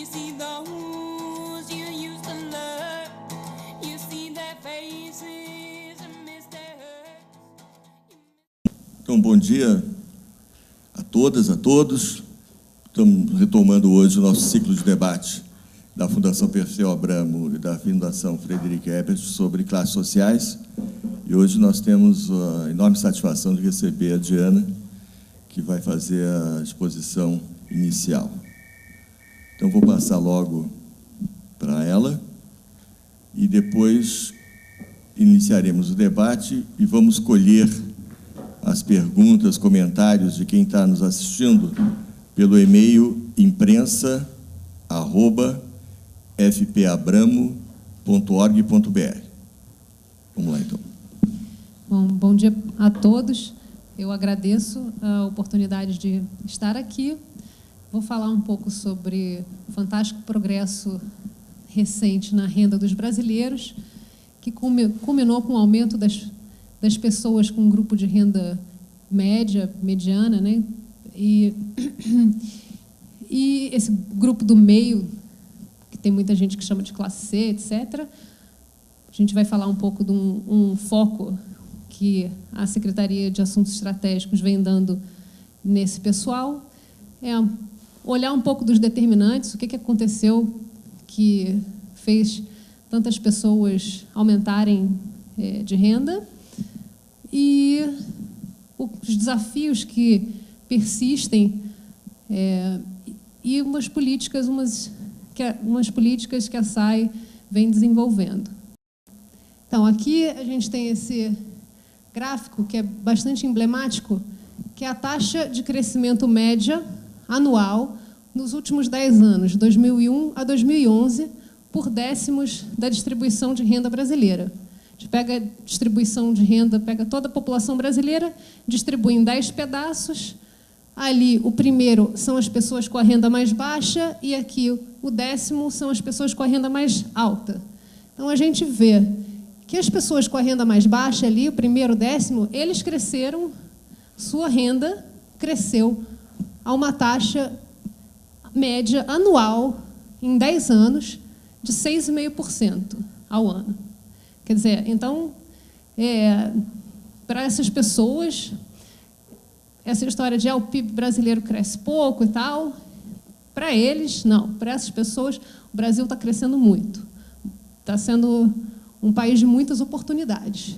You see those you used to love. You see their faces and miss their hurts. Então, bom dia a todas, a todos. Estamos retomando hoje o nosso ciclo de debate da Fundação Perseu Abramo e da Fundação Frederic Ebert sobre classes sociais. E hoje nós temos a enorme satisfação de receber a Diana, que vai fazer a exposição inicial. Então, vou passar logo para ela e depois iniciaremos o debate e vamos colher as perguntas, comentários de quem está nos assistindo pelo e-mail imprensa@fpabramo.org.br. Vamos lá, então. Bom dia a todos. Eu agradeço a oportunidade de estar aqui. Vou falar um pouco sobre o fantástico progresso recente na renda dos brasileiros, que culminou com o aumento das pessoas com um grupo de renda média, mediana, né? E esse grupo do meio, que tem muita gente que chama de classe C, etc. A gente vai falar um pouco de um foco que a Secretaria de Assuntos Estratégicos vem dando nesse pessoal. Olhar um pouco dos determinantes, o que aconteceu que fez tantas pessoas aumentarem de renda e os desafios que persistem e umas políticas que a SAI vem desenvolvendo. Então, aqui a gente tem esse gráfico que é bastante emblemático, que é a taxa de crescimento média anual nos últimos 10 anos, 2001 a 2011, por décimos da distribuição de renda brasileira. A gente pega a distribuição de renda, pega toda a população brasileira, distribui em 10 pedaços. Ali, o primeiro são as pessoas com a renda mais baixa e aqui o décimo são as pessoas com a renda mais alta. Então, a gente vê que as pessoas com a renda mais baixa ali, o primeiro, o décimo, eles cresceram, sua renda cresceu a uma taxa média anual, em 10 anos, de 6,5% ao ano. Quer dizer, então, para essas pessoas, essa história de o PIB brasileiro cresce pouco e tal, para eles, não. Para essas pessoas, o Brasil está crescendo muito. Está sendo um país de muitas oportunidades.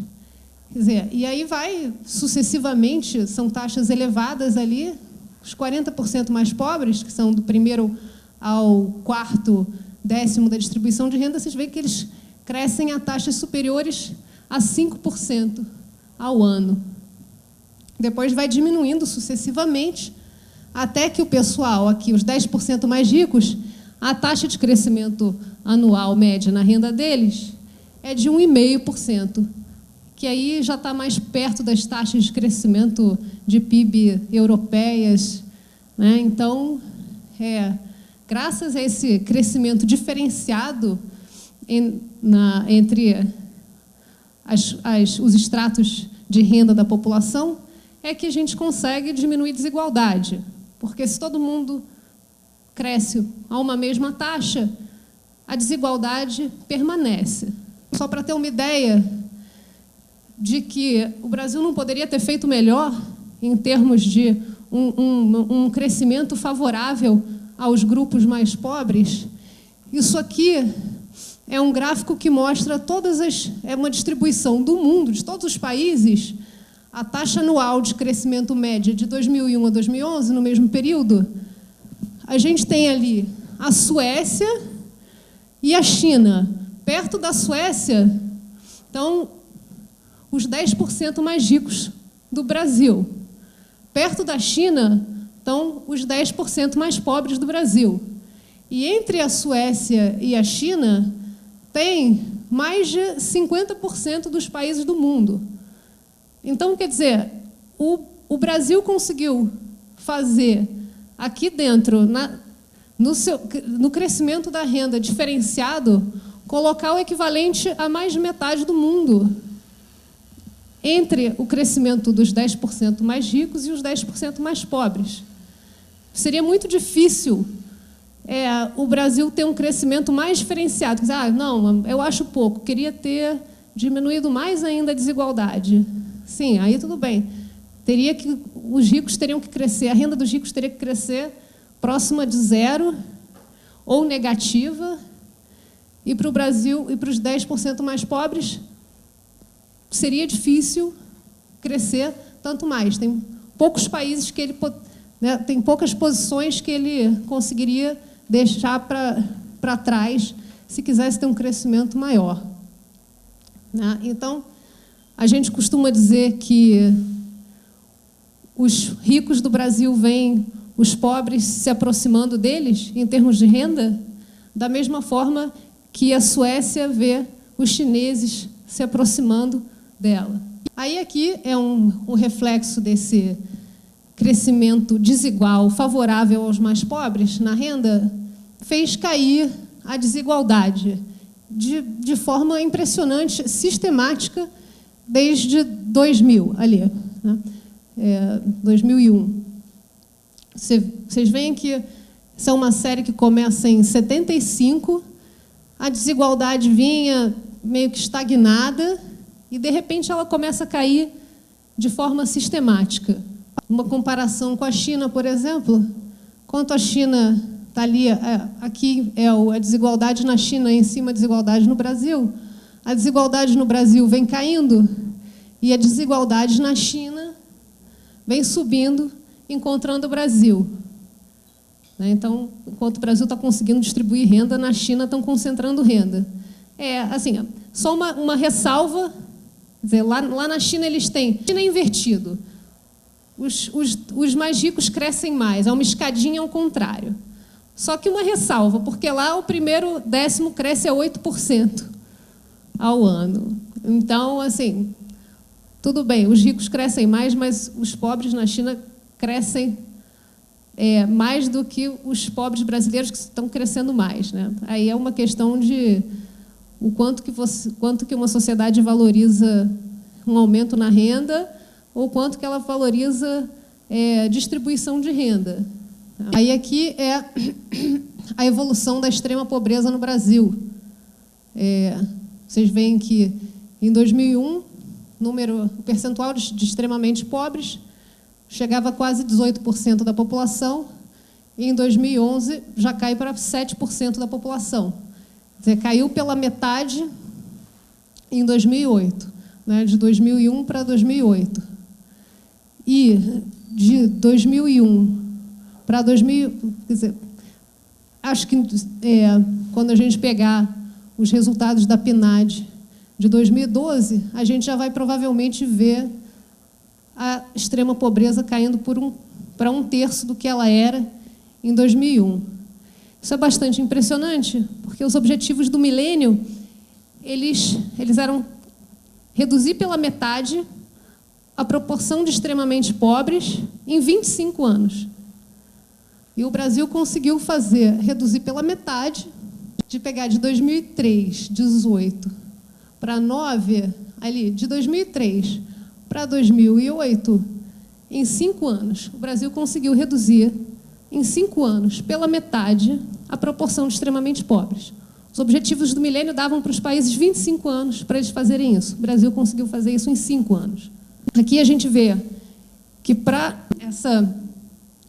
Quer dizer, e aí vai, sucessivamente, são taxas elevadas ali, os 40% mais pobres, que são do primeiro ao quarto décimo da distribuição de renda, vocês veem que eles crescem a taxas superiores a 5% ao ano. Depois vai diminuindo sucessivamente, até que o pessoal, aqui, os 10% mais ricos, a taxa de crescimento anual média na renda deles é de 1,5%, que aí já está mais perto das taxas de crescimento de PIB europeias, né? Então, graças a esse crescimento diferenciado entre os estratos de renda da população, é que a gente consegue diminuir desigualdade. Porque se todo mundo cresce a uma mesma taxa, a desigualdade permanece. Só para ter uma ideia de que o Brasil não poderia ter feito melhor em termos de um crescimento favorável aos grupos mais pobres, isso aqui é um gráfico que mostra uma distribuição do mundo, de todos os países, a taxa anual de crescimento média de 2001 a 2011, no mesmo período. A gente tem ali a Suécia e a China. Perto da Suécia estão os 10% mais ricos do Brasil. Perto da China estão os 10% mais pobres do Brasil. E entre a Suécia e a China tem mais de 50% dos países do mundo. Então, quer dizer, o Brasil conseguiu fazer aqui dentro, no crescimento da renda diferenciado, colocar o equivalente a mais de metade do mundo entre o crescimento dos 10% mais ricos e os 10% mais pobres. Seria muito difícil o Brasil ter um crescimento mais diferenciado. Não, eu acho pouco, queria ter diminuído mais ainda a desigualdade. Sim, aí tudo bem. Os ricos teriam que crescer, a renda dos ricos teria que crescer próxima de zero ou negativa, e para o Brasil e para os 10% mais pobres seria difícil crescer tanto mais. Tem poucos países que tem poucas posições que ele conseguiria deixar para trás se quisesse ter um crescimento maior. Então, a gente costuma dizer que os ricos do Brasil veem os pobres se aproximando deles em termos de renda, da mesma forma que a Suécia vê os chineses se aproximando dela. Aí aqui é um reflexo desse crescimento desigual, favorável aos mais pobres na renda, fez cair a desigualdade de forma impressionante, sistemática, desde 2000, ali, 2001. Vocês veem que essa é uma série que começa em 75, a desigualdade vinha meio que estagnada e, de repente, ela começa a cair de forma sistemática. Uma comparação com a China, por exemplo, quanto a China está ali, aqui é a desigualdade na China em cima da desigualdade no Brasil, a desigualdade no Brasil vem caindo e a desigualdade na China vem subindo, encontrando o Brasil. Então, enquanto o Brasil está conseguindo distribuir renda, na China estão concentrando renda. Assim, só uma ressalva, quer dizer, lá na China eles têm... China é invertido. Os mais ricos crescem mais, é uma escadinha ao contrário. Só que uma ressalva, porque lá o primeiro décimo cresce a 8% ao ano. Então, assim, tudo bem, os ricos crescem mais, mas os pobres na China crescem mais do que os pobres brasileiros, que estão crescendo mais, Aí é uma questão de o quanto que uma sociedade valoriza um aumento na renda ou quanto que ela valoriza distribuição de renda. Aí aqui é a evolução da extrema pobreza no Brasil. Vocês veem que, em 2001, o percentual de extremamente pobres chegava a quase 18% da população, e em 2011 já cai para 7% da população. Quer dizer, caiu pela metade em 2008, de 2001 para 2008. E de 2001 para 2000, quer dizer, acho que quando a gente pegar os resultados da PNAD de 2012, a gente já vai provavelmente ver a extrema pobreza caindo para 1/3 do que ela era em 2001. Isso é bastante impressionante, porque os objetivos do milênio eles eram reduzir pela metade a proporção de extremamente pobres em 25 anos. E o Brasil conseguiu reduzir pela metade, de pegar de 2003, 18, para 9, ali, de 2003 para 2008, em 5 anos. O Brasil conseguiu reduzir, em 5 anos, pela metade, a proporção de extremamente pobres. Os objetivos do milênio davam para os países 25 anos para eles fazerem isso. O Brasil conseguiu fazer isso em 5 anos. Aqui a gente vê que, para essa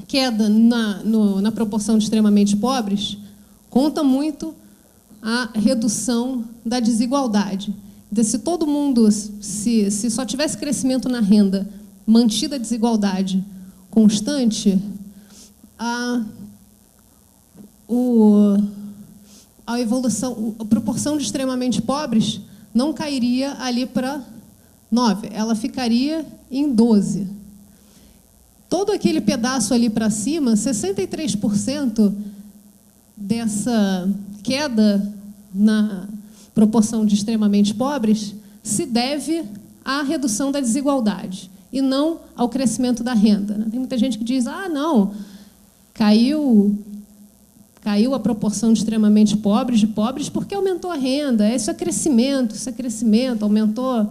queda na proporção de extremamente pobres, conta muito a redução da desigualdade. Então, se todo mundo, se só tivesse crescimento na renda, mantida a desigualdade constante, a proporção de extremamente pobres não cairia ali para 9, ela ficaria em 12. Todo aquele pedaço ali para cima, 63% dessa queda na proporção de extremamente pobres se deve à redução da desigualdade e não ao crescimento da renda. Tem muita gente que diz, não, caiu a proporção de extremamente pobres porque aumentou a renda, isso é crescimento, aumentou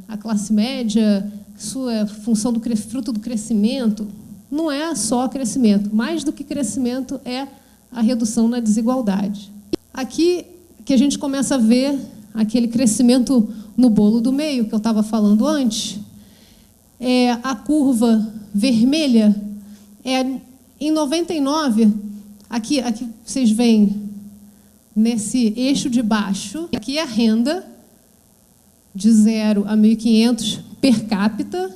a classe média, isso é função fruto do crescimento. Não é só crescimento, mais do que crescimento é a redução na desigualdade. Aqui que a gente começa a ver aquele crescimento no bolo do meio, que eu estava falando antes. A curva vermelha, em 99, aqui vocês veem, nesse eixo de baixo, aqui é a renda, de 0 a 1.500 per capita,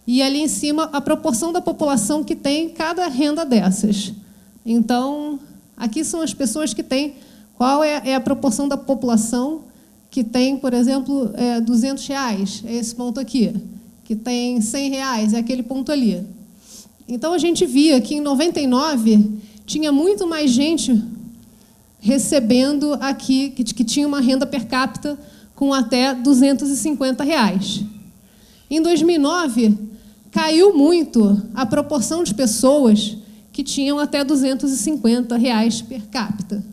e ali em cima a proporção da população que tem cada renda dessas. Então, aqui são as pessoas que têm, qual é a proporção da população que tem, por exemplo, R$200, é esse ponto aqui, que tem R$100, é aquele ponto ali. Então, a gente via que em 99 tinha muito mais gente recebendo aqui, que tinha uma renda per capita com até R$250. Em 2009, caiu muito a proporção de pessoas que tinham até R$250 per capita.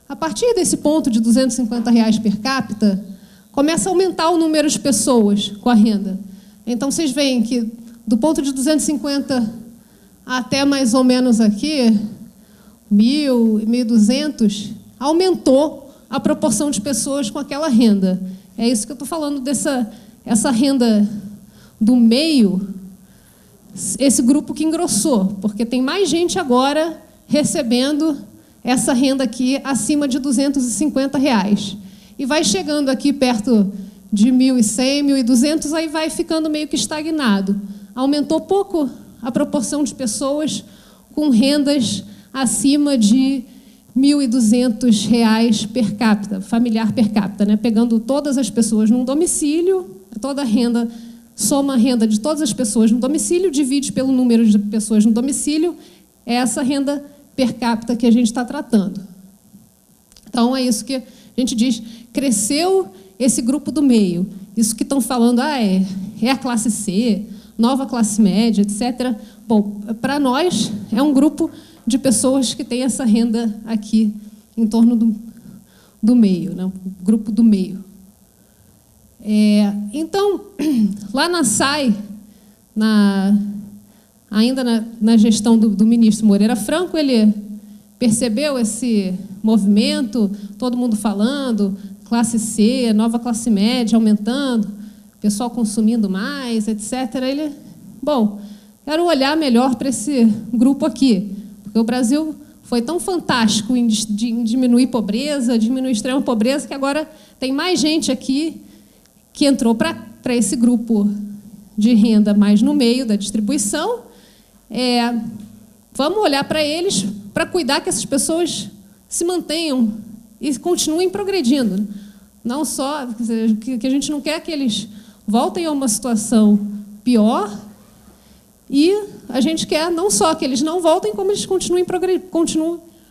A partir desse ponto de R$250 per capita, começa a aumentar o número de pessoas com a renda. Então, vocês veem que, do ponto de 250 até mais ou menos aqui, 1.000, 1.200, aumentou a proporção de pessoas com aquela renda. É isso que eu estou falando, essa renda do meio, esse grupo que engrossou, porque tem mais gente agora recebendo essa renda aqui acima de R$250. E vai chegando aqui perto de 1.100, 1.200, aí vai ficando meio que estagnado. Aumentou pouco a proporção de pessoas com rendas acima de R$1.200 per capita, familiar per capita, né? Pegando todas as pessoas num domicílio, toda a renda, soma a renda de todas as pessoas no domicílio, divide pelo número de pessoas no domicílio, é essa renda per capita que a gente está tratando. Então, é isso que a gente diz, cresceu esse grupo do meio. Isso que estão falando, é a classe C, nova classe média, etc. Bom, para nós, é um grupo de pessoas que têm essa renda aqui em torno do meio, né? O grupo do meio. Então, lá na SAI, ainda na gestão do ministro Moreira Franco, ele percebeu esse movimento, todo mundo falando, classe C, nova classe média aumentando, pessoal consumindo mais, etc. Ele, quero olhar melhor para esse grupo aqui, porque o Brasil foi tão fantástico em diminuir pobreza, diminuir extrema pobreza, que agora tem mais gente aqui que entrou para esse grupo de renda mais no meio da distribuição. Vamos olhar para eles para cuidar que essas pessoas se mantenham e continuem progredindo. Não só que a gente não quer que eles voltem a uma situação pior, e a gente quer não só que eles não voltem, como eles continuem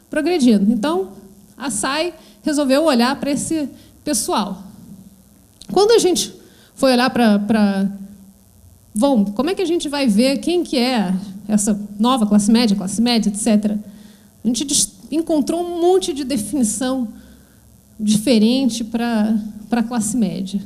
progredindo. Então, a SAI resolveu olhar para esse pessoal. Quando a gente foi olhar como é que a gente vai ver quem que é essa nova classe média, etc., a gente encontrou um monte de definição diferente para a classe média.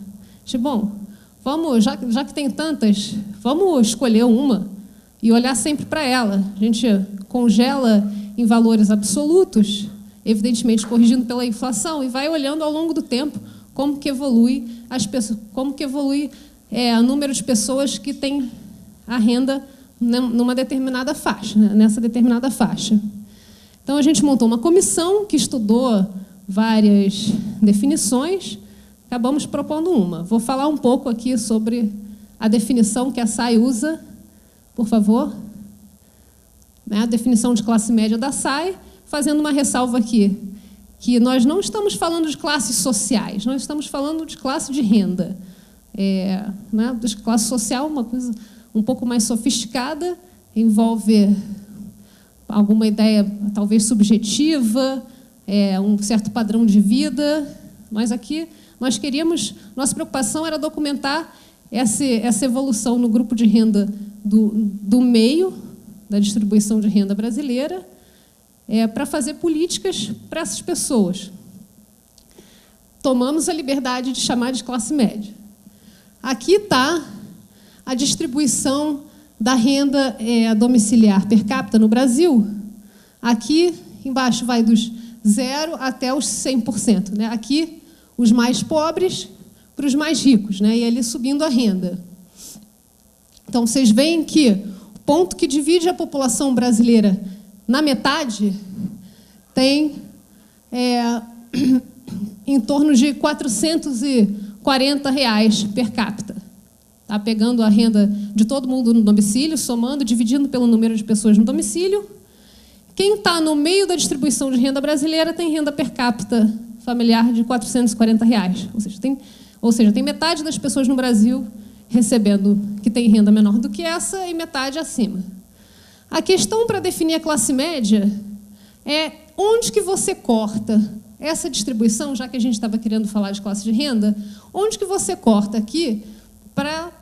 Vamos, já que tem tantas, vamos escolher uma e olhar sempre para ela. A gente congela em valores absolutos, evidentemente corrigindo pela inflação, e vai olhando ao longo do tempo como que evolui o número de pessoas que têm a renda numa determinada faixa, né? Nessa determinada faixa. Então, a gente montou uma comissão que estudou várias definições, acabamos propondo uma. Vou falar um pouco aqui sobre a definição que a SAI usa, por favor. A definição de classe média da SAI, fazendo uma ressalva aqui, que nós não estamos falando de classes sociais, nós estamos falando de classe de renda. De classe social, uma coisa um pouco mais sofisticada, envolve alguma ideia talvez subjetiva, um certo padrão de vida. Mas aqui nossa preocupação era documentar essa evolução no grupo de renda do meio da distribuição de renda brasileira, para fazer políticas para essas pessoas. Tomamos a liberdade de chamar de classe média. Aqui está a distribuição da renda domiciliar per capita no Brasil. Aqui embaixo vai dos 0 até os 100%. Né? Aqui, os mais pobres para os mais ricos, né? E ali subindo a renda. Então, vocês veem que o ponto que divide a população brasileira na metade tem em torno de R$ 440 per capita. Tá? Pegando a renda de todo mundo no domicílio, somando, dividindo pelo número de pessoas no domicílio. Quem está no meio da distribuição de renda brasileira tem renda per capita familiar de R$ 440. Ou seja, tem metade das pessoas no Brasil recebendo que tem renda menor do que essa e metade acima. A questão para definir a classe média é onde que você corta essa distribuição, já que a gente estava querendo falar de classe de renda, onde que você corta aqui para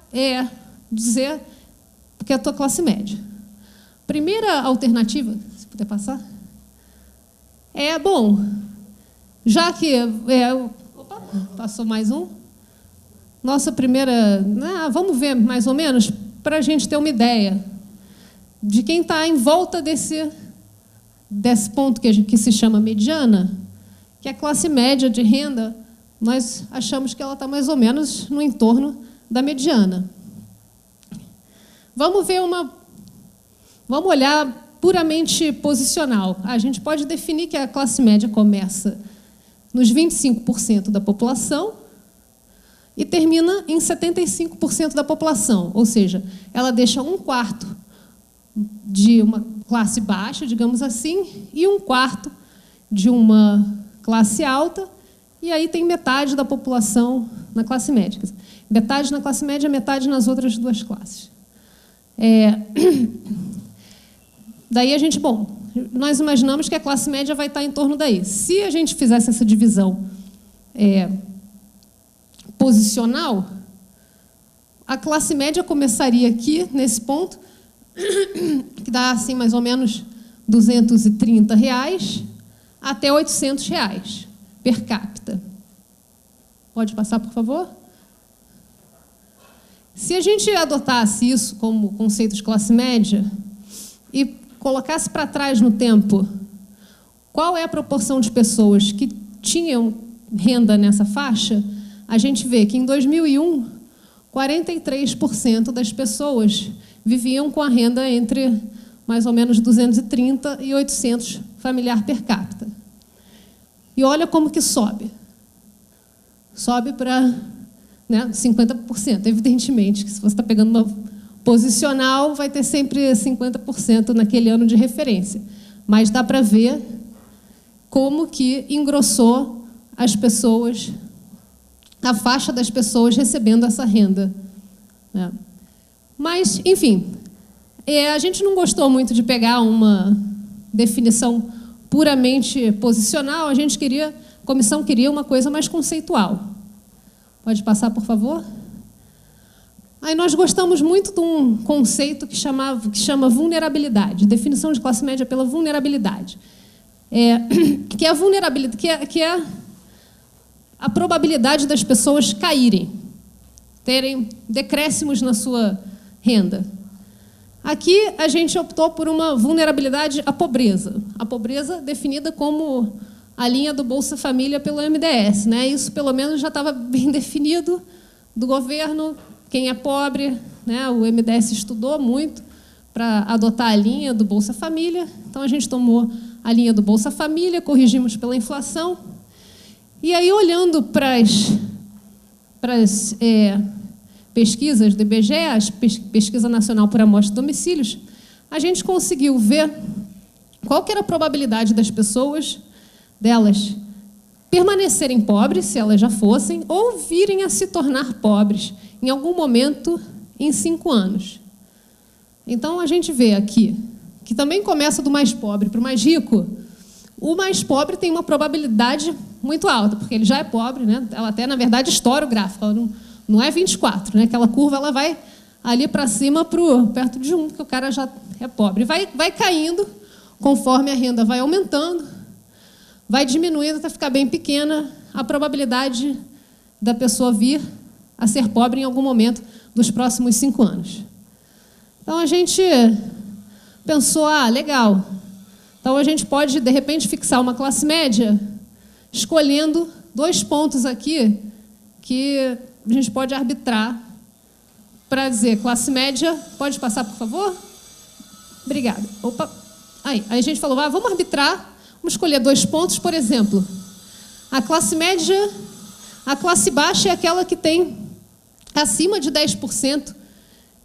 dizer que é a tua classe média. Primeira alternativa, se puder passar, já que... opa, passou mais um. Nossa primeira... vamos ver, mais ou menos, para a gente ter uma ideia de quem está em volta desse ponto que se chama mediana, que a classe média de renda, nós achamos que ela está mais ou menos no entorno da mediana. Vamos olhar puramente posicional. A gente pode definir que a classe média começa nos 25% da população e termina em 75% da população, ou seja, ela deixa 1/4 de uma classe baixa, digamos assim, e 1/4 de uma classe alta, e aí tem metade da população na classe média. Metade na classe média, metade nas outras duas classes. Daí nós imaginamos que a classe média vai estar em torno daí. Se a gente fizesse essa divisão posicional, a classe média começaria aqui, nesse ponto, que dá assim, mais ou menos R$ 230 até R$ 800 per capita. Pode passar, por favor? Se a gente adotasse isso como conceito de classe média e colocasse para trás no tempo qual é a proporção de pessoas que tinham renda nessa faixa, a gente vê que em 2001, 43% das pessoas viviam com a renda entre mais ou menos 230 e 800 familiar per capita. E olha como que sobe. Sobe para 50%. Evidentemente que se você está pegando uma posicional, vai ter sempre 50% naquele ano de referência. Mas dá para ver como que engrossou as pessoas, a faixa das pessoas recebendo essa renda. Mas, enfim, a gente não gostou muito de pegar uma definição puramente posicional, a comissão queria uma coisa mais conceitual. Pode passar, por favor? Aí nós gostamos muito de um conceito que chama vulnerabilidade, definição de classe média pela vulnerabilidade. Que é a vulnerabilidade, que é a probabilidade das pessoas caírem, terem decréscimos na sua renda. Aqui a gente optou por uma vulnerabilidade à pobreza. A pobreza definida como a linha do Bolsa Família pelo MDS. Né? Isso, pelo menos, já estava bem definido do governo, quem é pobre. Né? O MDS estudou muito para adotar a linha do Bolsa Família. Então, a gente tomou a linha do Bolsa Família, corrigimos pela inflação. E aí, olhando para as pesquisas do IBGE, a Pesquisa Nacional por Amostra de Domicílios, a gente conseguiu ver qual que era a probabilidade delas permanecerem pobres, se elas já fossem, ou virem a se tornar pobres em algum momento em 5 anos. Então, a gente vê aqui, que também começa do mais pobre para o mais rico. O mais pobre tem uma probabilidade muito alta, porque ele já é pobre, né? Ela até, na verdade, estoura o gráfico, ela não é 24, né? Aquela curva ela vai ali para cima, perto de 1, porque o cara já é pobre. Vai caindo conforme a renda vai aumentando, vai diminuindo até ficar bem pequena a probabilidade da pessoa vir a ser pobre em algum momento dos próximos 5 anos. Então, a gente pensou, legal, Então, a gente pode, de repente, fixar uma classe média escolhendo 2 pontos aqui que a gente pode arbitrar para dizer classe média. Pode passar, por favor? Obrigada. Opa. Aí a gente falou, vamos arbitrar, vamos escolher 2 pontos, por exemplo. A classe média, a classe baixa é aquela que tem acima de 10%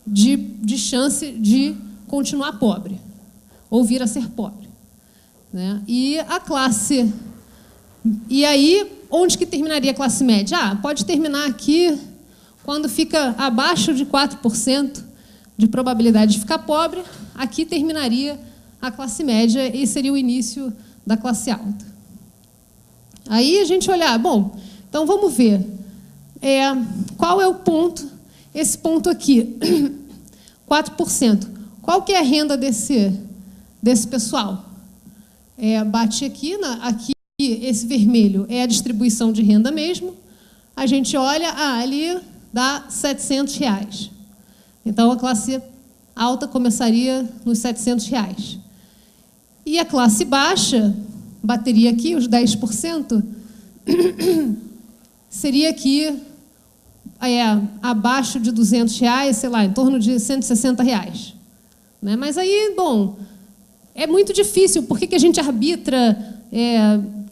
de chance de continuar pobre, ou vir a ser pobre. Né? E a classe... E aí, onde que terminaria a classe média? Pode terminar aqui, quando fica abaixo de 4% de probabilidade de ficar pobre, aqui terminaria a classe média e seria o início da classe alta. Aí a gente olhar, bom, então vamos ver qual é o ponto, esse ponto aqui, 4%. Qual que é a renda desse pessoal? Bate aqui, aqui esse vermelho é a distribuição de renda mesmo. A gente olha, ali dá R$700. Então, a classe alta começaria nos R$700. E a classe baixa, bateria aqui, os 10%, seria aqui, abaixo de R$200, sei lá, em torno de R$160. Né? Mas aí, bom, é muito difícil. Por que a gente arbitra?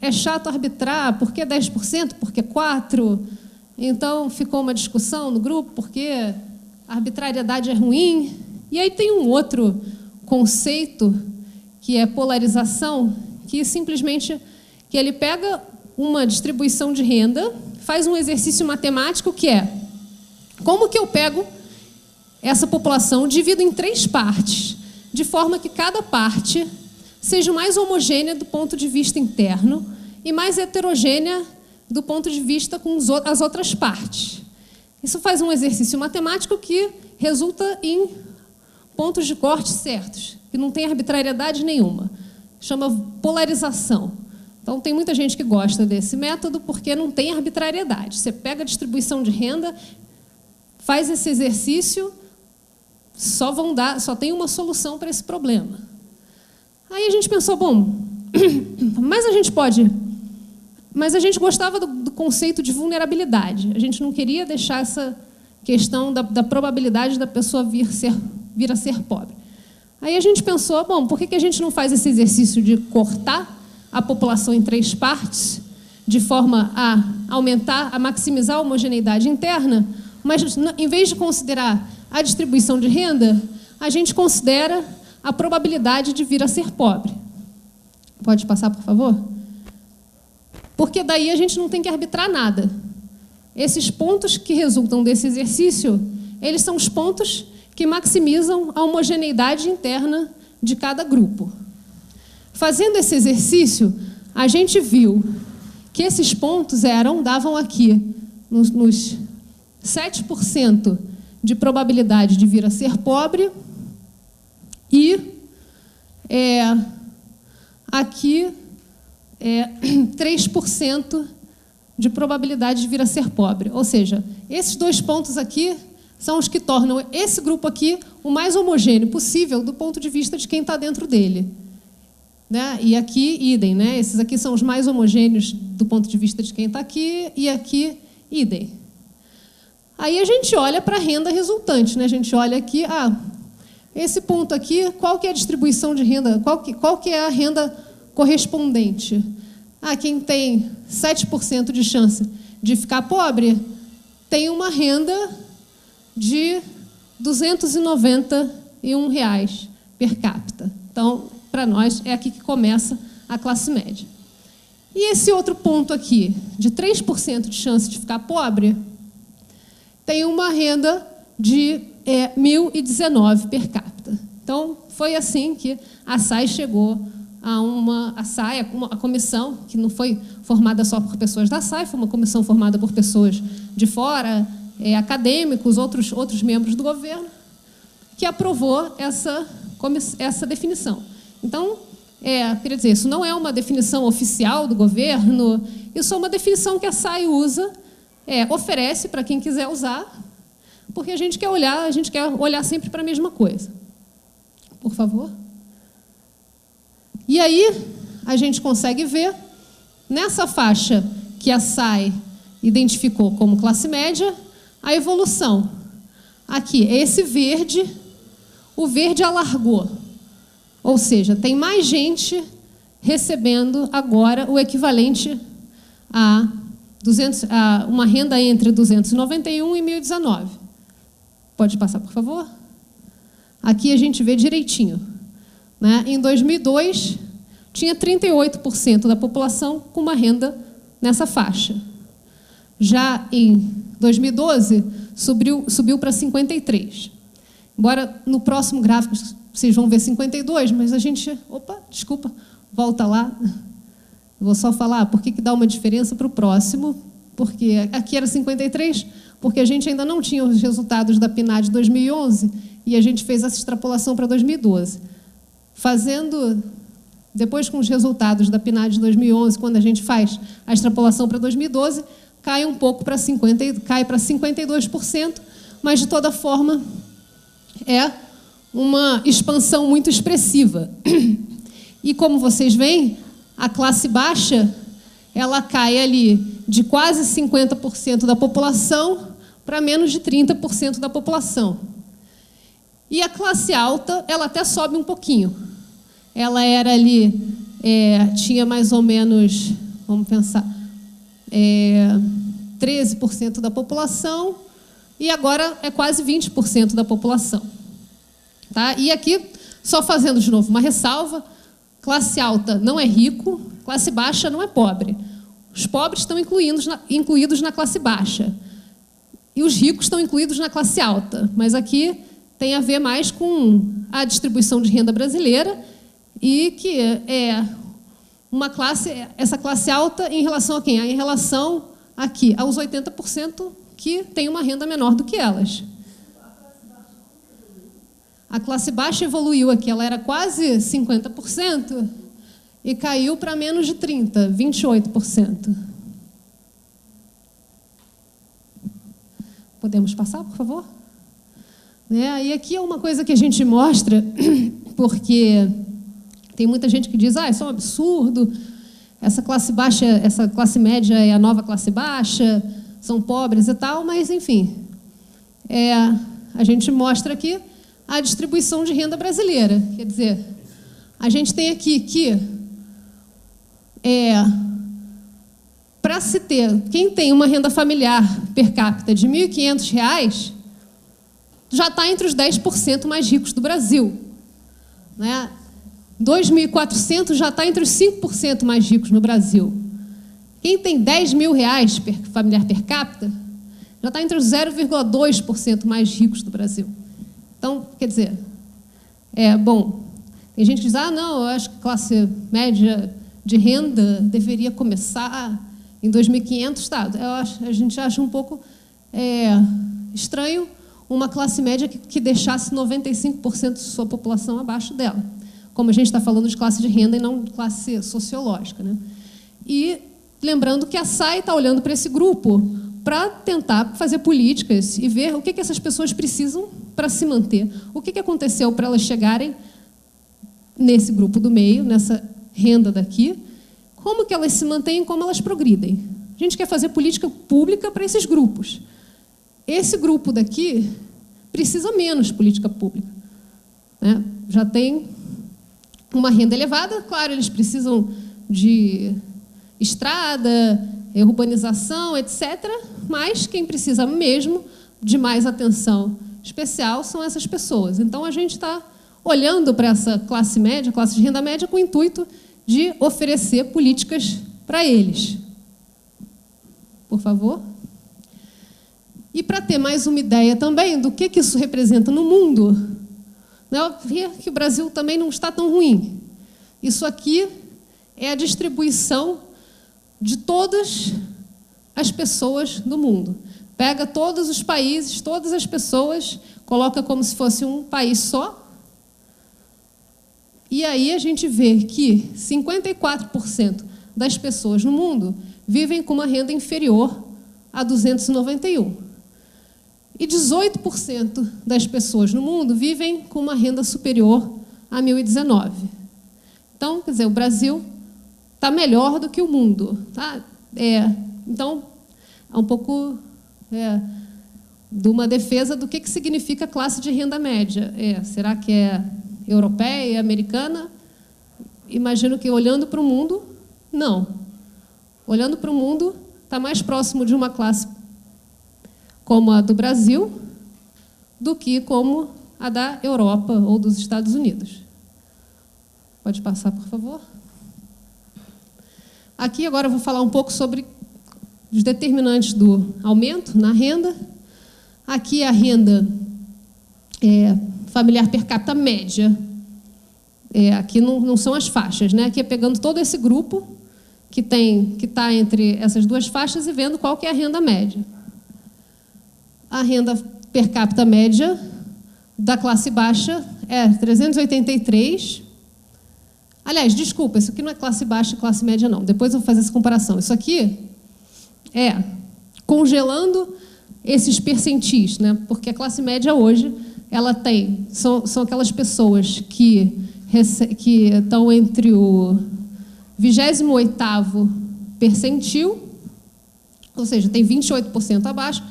É chato arbitrar. Por que 10%? Por que 4%? Então, ficou uma discussão no grupo, porque a arbitrariedade é ruim. E aí tem um outro conceito, que é polarização, que simplesmente ele pega uma distribuição de renda, faz um exercício matemático que é: como que eu pego essa população, divido em 3 partes, de forma que cada parte seja mais homogênea do ponto de vista interno e mais heterogênea do ponto de vista com as outras partes. Isso faz um exercício matemático que resulta em pontos de corte certos, que não tem arbitrariedade nenhuma. Chama polarização. Então, tem muita gente que gosta desse método porque não tem arbitrariedade. Você pega a distribuição de renda, faz esse exercício, só tem uma solução para esse problema. Aí a gente pensou, bom, mas a gente gostava do conceito de vulnerabilidade. A gente não queria deixar essa questão da probabilidade da pessoa vir a ser pobre. Aí a gente pensou, bom, por que a gente não faz esse exercício de cortar a população em 3 partes, de forma a aumentar, a maximizar a homogeneidade interna, mas, em vez de considerar a distribuição de renda, a gente considera a probabilidade de vir a ser pobre. Pode passar, por favor? Porque daí a gente não tem que arbitrar nada. Esses pontos que resultam desse exercício, eles são os pontos que maximizam a homogeneidade interna de cada grupo. Fazendo esse exercício, a gente viu que esses pontos davam aqui nos 7% de probabilidade de vir a ser pobre e aqui 3% de probabilidade de vir a ser pobre. Ou seja, esses 2 pontos aqui são os que tornam esse grupo aqui o mais homogêneo possível do ponto de vista de quem está dentro dele. Né? E aqui, idem. Né? Esses aqui são os mais homogêneos do ponto de vista de quem está aqui, e aqui, idem. Aí a gente olha para a renda resultante. Né? A gente olha aqui, esse ponto aqui, qual que é a distribuição de renda? Qual que é a renda correspondente? Quem tem 7% de chance de ficar pobre tem uma renda de R$ 291 per capita. Então, para nós, é aqui que começa a classe média. E esse outro ponto aqui, de 3% de chance de ficar pobre, tem uma renda de R$ 1.019 per capita. Então, foi assim que a SAI chegou a comissão, que não foi formada só por pessoas da SAI, foi uma comissão formada por pessoas de fora, acadêmicos, outros membros do governo, que aprovou essa definição. Então, queria dizer, isso não é uma definição oficial do governo, isso é uma definição que a SAI usa, oferece para quem quiser usar, porque a gente quer olhar sempre para a mesma coisa. Por favor. E aí a gente consegue ver, nessa faixa que a SAI identificou como classe média, a evolução. Aqui, esse verde, o verde alargou. Ou seja, tem mais gente recebendo agora o equivalente a uma renda entre 291 e 1.019. Pode passar, por favor? Aqui a gente vê direitinho, né? Em 2002, tinha 38% da população com uma renda nessa faixa. Já em 2012, subiu para 53%. Embora no próximo gráfico vocês vão ver 52%, mas a gente... Opa, desculpa, volta lá. Vou só falar por que dá uma diferença para o próximo, porque aqui era 53%, porque a gente ainda não tinha os resultados da PNAD de 2011 e a gente fez essa extrapolação para 2012. Depois com os resultados da PNAD de 2011, quando a gente faz a extrapolação para 2012, cai um pouco para 52%, mas, de toda forma, é uma expansão muito expressiva. E, como vocês veem, a classe baixa ela cai ali de quase 50% da população para menos de 30% da população. E a classe alta, ela até sobe um pouquinho. Ela era ali, tinha mais ou menos, vamos pensar, 13% da população, e agora é quase 20% da população. Tá? E aqui, só fazendo de novo uma ressalva, classe alta não é rico, classe baixa não é pobre. Os pobres estão incluídos na classe baixa, e os ricos estão incluídos na classe alta. Mas aqui tem a ver mais com a distribuição de renda brasileira, e que é essa classe alta em relação a quem? Em relação aqui aos 80% que têm uma renda menor do que elas. A classe baixa evoluiu aqui, ela era quase 50% e caiu para menos de 30%, 28%. Podemos passar, por favor? E aqui é uma coisa que a gente mostra, porque tem muita gente que diz, isso é um absurdo, essa classe baixa, essa classe média é a nova classe baixa, são pobres e tal, mas, enfim, a gente mostra aqui a distribuição de renda brasileira. Quer dizer, a gente tem aqui que, para se ter, quem tem uma renda familiar per capita de R$ 1.500, já está entre os 10% mais ricos do Brasil. Né? 2.400 já está entre os 5% mais ricos no Brasil. Quem tem R$ 10.000 familiar per capita já está entre os 0,2% mais ricos do Brasil. Então, quer dizer, bom, tem gente que diz, não, eu acho que a classe média de renda deveria começar em 2.500, tá? A gente acha um pouco estranho uma classe média que deixasse 95% de sua população abaixo dela, como a gente está falando de classe de renda e não de classe sociológica, né? E lembrando que a SAI está olhando para esse grupo para tentar fazer políticas e ver o que essas pessoas precisam para se manter. O que aconteceu para elas chegarem nesse grupo do meio, nessa renda daqui, como que elas se mantêm, como elas progridem. A gente quer fazer política pública para esses grupos. Esse grupo daqui precisa menos política pública. Né? Já tem uma renda elevada, claro, eles precisam de estrada, urbanização, etc., mas quem precisa mesmo de mais atenção especial são essas pessoas. Então, a gente está olhando para essa classe média, classe de renda média, com o intuito de oferecer políticas para eles. Por favor. E para ter mais uma ideia também do que isso representa no mundo, né, ver que o Brasil também não está tão ruim. Isso aqui é a distribuição de todas as pessoas do mundo. Pega todos os países, todas as pessoas, coloca como se fosse um país só, e aí a gente vê que 54% das pessoas no mundo vivem com uma renda inferior a 291. E 18% das pessoas no mundo vivem com uma renda superior a 1.019. Então, quer dizer, o Brasil está melhor do que o mundo. Tá? Então, é um pouco de uma defesa do que significa classe de renda média. Será que é europeia, americana? Imagino que, olhando para o mundo, não. Olhando para o mundo, está mais próximo de uma classe como a do Brasil do que como a da Europa ou dos Estados Unidos. Pode passar, por favor. Aqui, agora, eu vou falar um pouco sobre os determinantes do aumento na renda. Aqui, a renda familiar per capita média. Aqui não são as faixas, né? Aqui é pegando todo esse grupo que está entre essas duas faixas e vendo qual que é a renda média. A renda per capita média da classe baixa é 383. Aliás, desculpa, isso aqui não é classe baixa e classe média, não. Depois eu vou fazer essa comparação. Isso aqui é congelando esses percentis, né? Porque a classe média hoje, ela são aquelas pessoas que estão entre o 28º percentil, ou seja, tem 28% abaixo,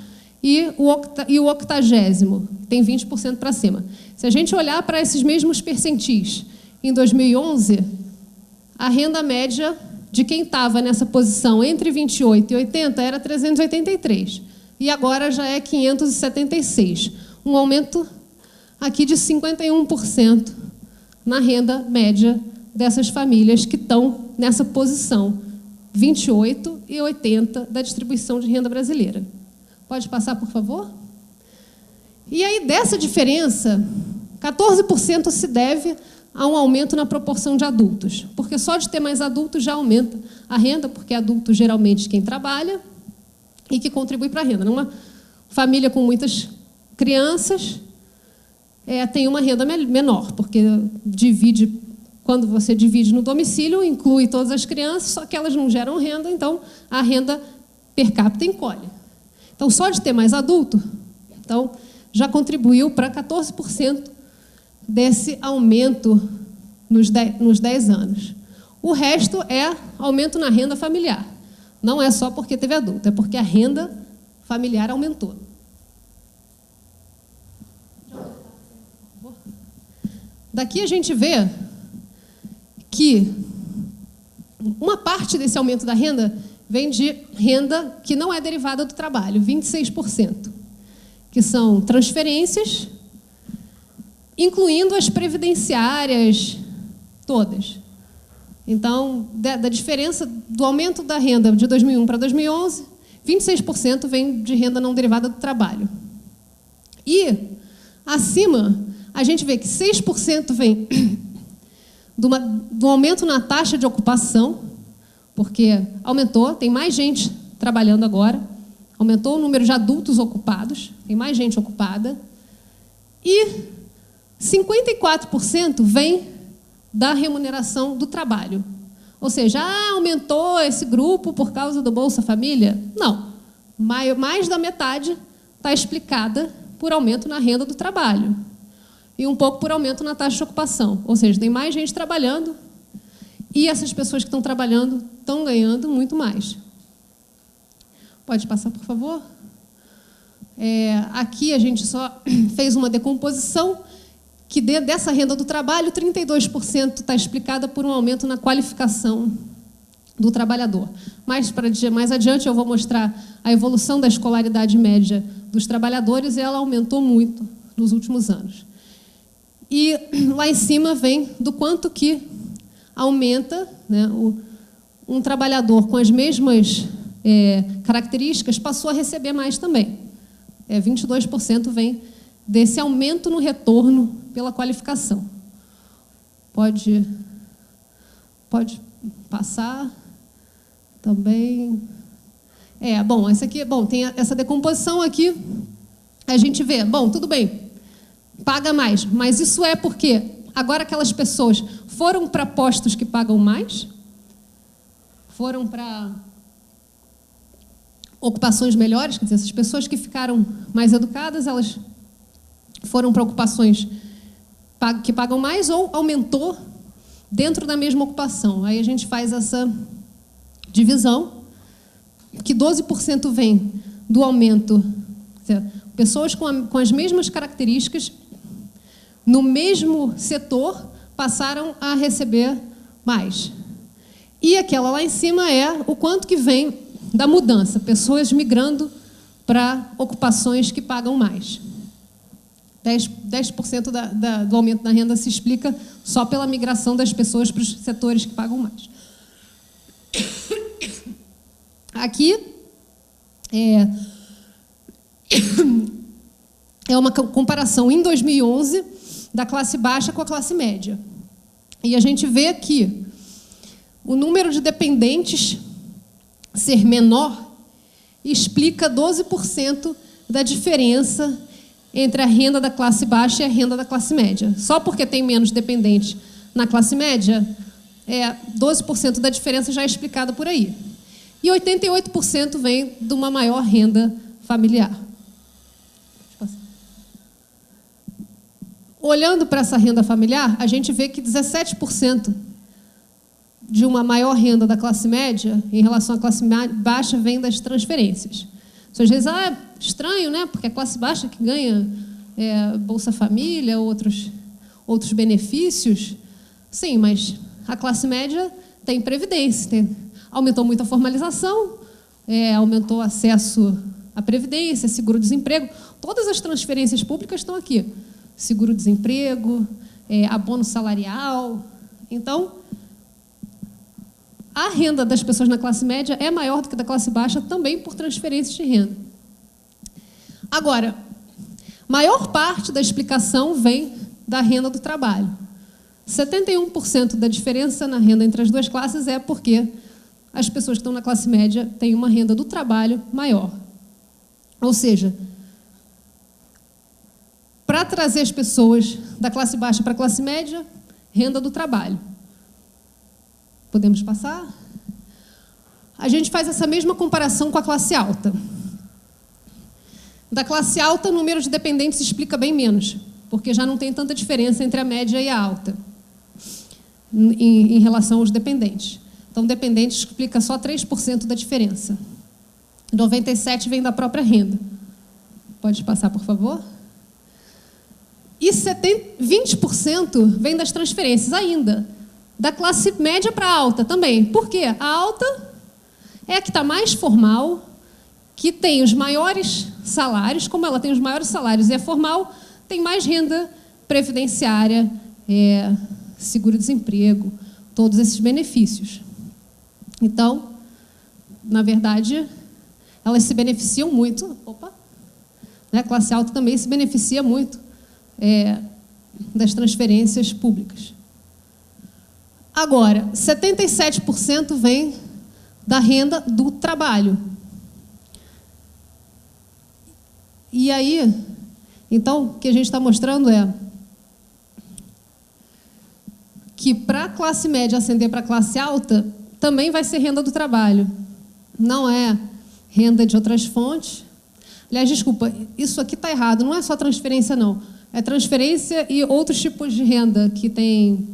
e o 80º tem 20% para cima. Se a gente olhar para esses mesmos percentis, em 2011, a renda média de quem estava nessa posição entre 28 e 80 era 383, e agora já é 576, um aumento aqui de 51% na renda média dessas famílias que estão nessa posição 28 e 80 da distribuição de renda brasileira. Pode passar, por favor? E aí, dessa diferença, 14% se deve a um aumento na proporção de adultos, porque só de ter mais adultos já aumenta a renda, porque é adulto geralmente quem trabalha e que contribui para a renda. Numa família com muitas crianças, tem uma renda menor, porque quando você divide no domicílio, inclui todas as crianças, só que elas não geram renda, então a renda per capita encolhe. Então, só de ter mais adulto, então, já contribuiu para 14% desse aumento nos 10 anos. O resto é aumento na renda familiar. Não é só porque teve adulto, é porque a renda familiar aumentou. Daqui a gente vê que uma parte desse aumento da renda vem de renda que não é derivada do trabalho, 26%, que são transferências, incluindo as previdenciárias todas. Então, da diferença do aumento da renda de 2001 para 2011, 26% vem de renda não derivada do trabalho. E, acima, a gente vê que 6% vem do aumento na taxa de ocupação, porque aumentou, tem mais gente trabalhando agora, aumentou o número de adultos ocupados, tem mais gente ocupada, e 54% vem da remuneração do trabalho. Ou seja, aumentou esse grupo por causa do Bolsa Família? Não. Mais da metade está explicada por aumento na renda do trabalho e um pouco por aumento na taxa de ocupação. Ou seja, tem mais gente trabalhando e essas pessoas que estão trabalhando estão ganhando muito mais. Pode passar, por favor? Aqui a gente só fez uma decomposição que dessa renda do trabalho, 32% está explicada por um aumento na qualificação do trabalhador. Mais adiante eu vou mostrar a evolução da escolaridade média dos trabalhadores e ela aumentou muito nos últimos anos. E lá em cima vem do quanto que aumenta, né, um trabalhador com as mesmas características passou a receber mais também. 22% vem desse aumento no retorno pela qualificação. Pode passar também. Bom, essa aqui, tem essa decomposição aqui. A gente vê, tudo bem, paga mais, mas isso é porque agora aquelas pessoas foram para postos que pagam mais, foram para ocupações melhores, quer dizer, essas pessoas que ficaram mais educadas, elas foram para ocupações que pagam mais, ou aumentou dentro da mesma ocupação. Aí a gente faz essa divisão, que 12% vem do aumento, pessoas com as mesmas características, no mesmo setor, passaram a receber mais. E aquela lá em cima é o quanto que vem da mudança, pessoas migrando para ocupações que pagam mais. 10% do aumento da renda se explica só pela migração das pessoas para os setores que pagam mais. Aqui é uma comparação em 2011 da classe baixa com a classe média. E a gente vê que o número de dependentes ser menor explica 12% da diferença entre a renda da classe baixa e a renda da classe média. Só porque tem menos dependentes na classe média, 12% da diferença já é explicada por aí. E 88% vem de uma maior renda familiar. Olhando para essa renda familiar, a gente vê que 17% de uma maior renda da classe média em relação à classe baixa vem das transferências. Você às vezes, estranho, né? Porque é a classe baixa que ganha Bolsa Família, outros benefícios. Sim, mas a classe média tem previdência, aumentou muito a formalização, aumentou o acesso à previdência, seguro-desemprego. Todas as transferências públicas estão aqui. Seguro-desemprego, abono salarial. Então, a renda das pessoas na classe média é maior do que da classe baixa, também por transferências de renda. Agora, maior parte da explicação vem da renda do trabalho. 71% da diferença na renda entre as duas classes é porque as pessoas que estão na classe média têm uma renda do trabalho maior. Ou seja, para trazer as pessoas da classe baixa para a classe média, renda do trabalho. Podemos passar? A gente faz essa mesma comparação com a classe alta. Da classe alta, o número de dependentes explica bem menos, porque já não tem tanta diferença entre a média e a alta em relação aos dependentes. Então, dependente explica só 3% da diferença. 97% vem da própria renda. Pode passar, por favor? E 20% vem das transferências ainda. Da classe média para a alta também. Por quê? A alta é a que está mais formal, que tem os maiores salários. Como ela tem os maiores salários e é formal, tem mais renda previdenciária, seguro-desemprego, todos esses benefícios. Então, na verdade, elas se beneficiam muito. A classe alta também se beneficia muito das transferências públicas. Agora, 77% vem da renda do trabalho. E aí, então, o que a gente está mostrando é que para a classe média ascender para a classe alta, também vai ser renda do trabalho. Não é renda de outras fontes. Aliás, desculpa, isso aqui está errado, não é só transferência, não. É transferência e outros tipos de renda, que tem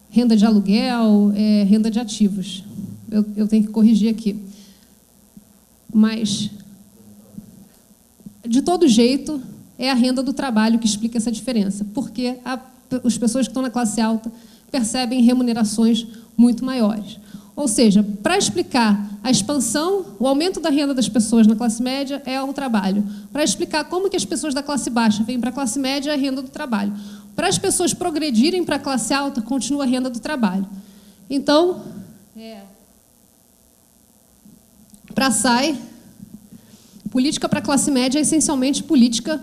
renda de aluguel, renda de ativos. Eu tenho que corrigir aqui. Mas, de todo jeito, é a renda do trabalho que explica essa diferença, porque as pessoas que estão na classe alta percebem remunerações muito maiores. Ou seja, para explicar a expansão, o aumento da renda das pessoas na classe média é o trabalho. Para explicar como que as pessoas da classe baixa vêm para a classe média, é a renda do trabalho. Para as pessoas progredirem para a classe alta, continua a renda do trabalho. Então, para a SAI, política para a classe média é essencialmente política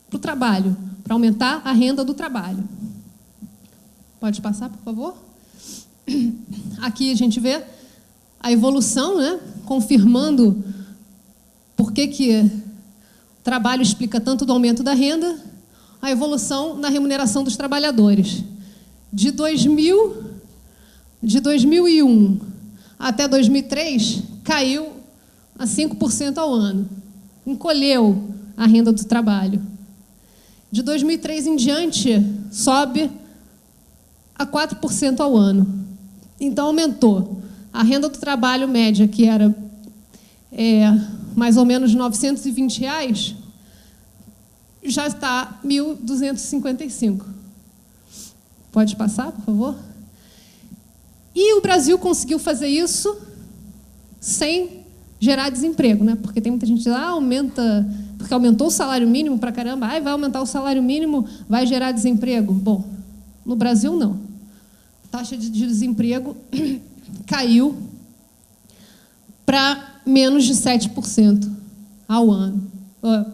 para o trabalho, para aumentar a renda do trabalho. Pode passar, por favor? Aqui a gente vê a evolução, né? Confirmando por que o trabalho explica tanto do aumento da renda, a evolução na remuneração dos trabalhadores. De 2001 até 2003, caiu a 5% ao ano. Encolheu a renda do trabalho. De 2003 em diante, sobe a 4% ao ano. Então, aumentou. A renda do trabalho média, que era mais ou menos R$ 920, já está R$ 1.255. Pode passar, por favor? E o Brasil conseguiu fazer isso sem gerar desemprego, né? Porque tem muita gente que diz, aumenta, porque aumentou o salário mínimo para caramba, vai aumentar o salário mínimo, vai gerar desemprego. Bom, no Brasil, não. A taxa de desemprego caiu para menos de 7% ao ano.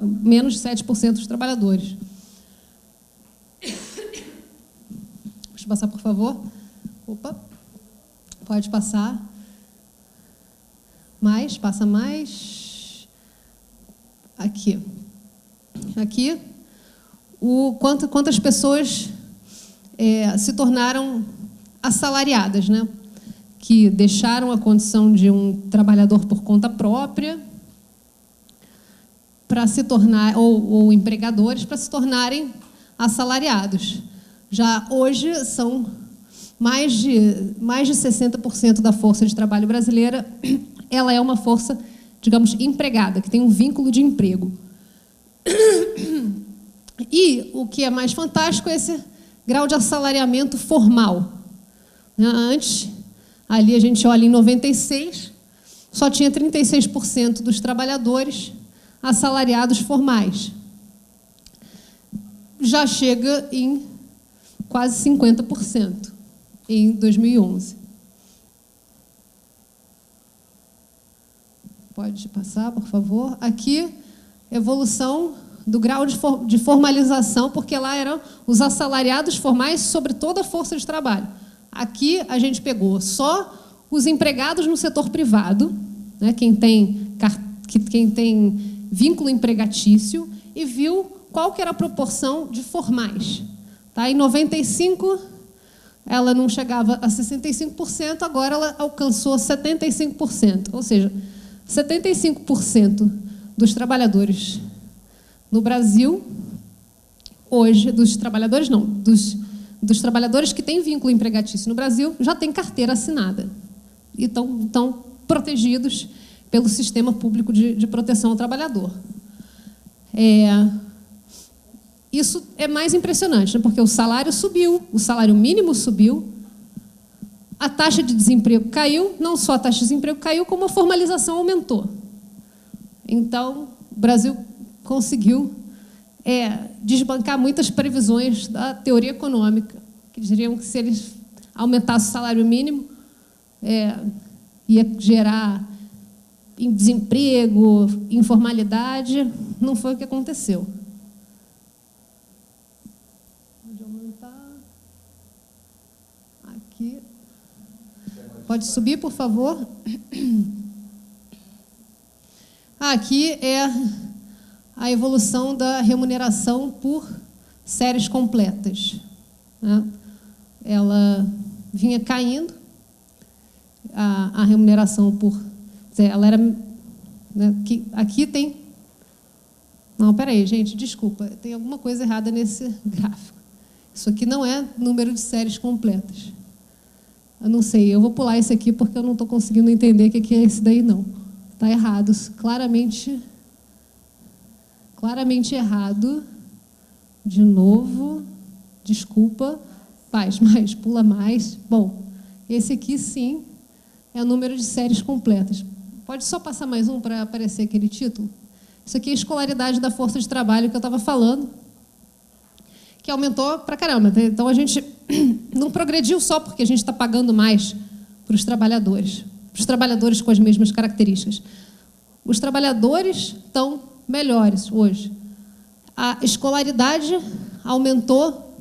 Menos de 7% dos trabalhadores. Deixa eu passar, por favor. Opa. Pode passar. Mais, passa mais. Aqui. Aqui. Quantas pessoas se tornaram assalariadas, né? Que deixaram a condição de um trabalhador por conta própria para se tornar, ou empregadores, para se tornarem assalariados. Já hoje são mais de 60% da força de trabalho brasileira, ela é uma força, digamos, empregada, que tem um vínculo de emprego. E o que é mais fantástico é esse grau de assalariamento formal. Antes, ali a gente olha em 96, só tinha 36% dos trabalhadores assalariados formais. Já chega em quase 50% em 2011. Pode passar, por favor. Aqui, evolução do grau de formalização, porque lá eram os assalariados formais sobre toda a força de trabalho. Aqui, a gente pegou só os empregados no setor privado, né, quem tem vínculo empregatício, e viu qual que era a proporção de formais. Tá? Em 95, ela não chegava a 65%, agora ela alcançou 75%. Ou seja, 75% dos trabalhadores no Brasil, hoje, dos trabalhadores que têm vínculo empregatício no Brasil, já têm carteira assinada. E estão protegidos pelo sistema público de proteção ao trabalhador. Isso é mais impressionante, né? Porque o salário subiu, o salário mínimo subiu, a taxa de desemprego caiu, não só a taxa de desemprego caiu, como a formalização aumentou. Então, o Brasil conseguiu desbancar muitas previsões da teoria econômica, que diriam que se eles aumentassem o salário mínimo, ia gerar desemprego, informalidade. Não foi o que aconteceu. Pode aumentar. Aqui. Pode subir, por favor. Aqui é a evolução da remuneração por séries completas, né? Ela vinha caindo, a remuneração por... Ela era... Né, aqui tem... Não, peraí, gente, desculpa, tem alguma coisa errada nesse gráfico. Isso aqui não é número de séries completas. Eu não sei, eu vou pular esse aqui porque eu não estou conseguindo entender o que é esse daí, não. Está errado, claramente errado. De novo, desculpa, faz mais, pula mais. Bom, esse aqui, sim, é o número de séries completas. Pode só passar mais um para aparecer aquele título? Isso aqui é a escolaridade da força de trabalho que eu estava falando, que aumentou pra caramba. Então, a gente não progrediu só porque a gente está pagando mais para os trabalhadores com as mesmas características. Os trabalhadores estão melhores hoje. A escolaridade aumentou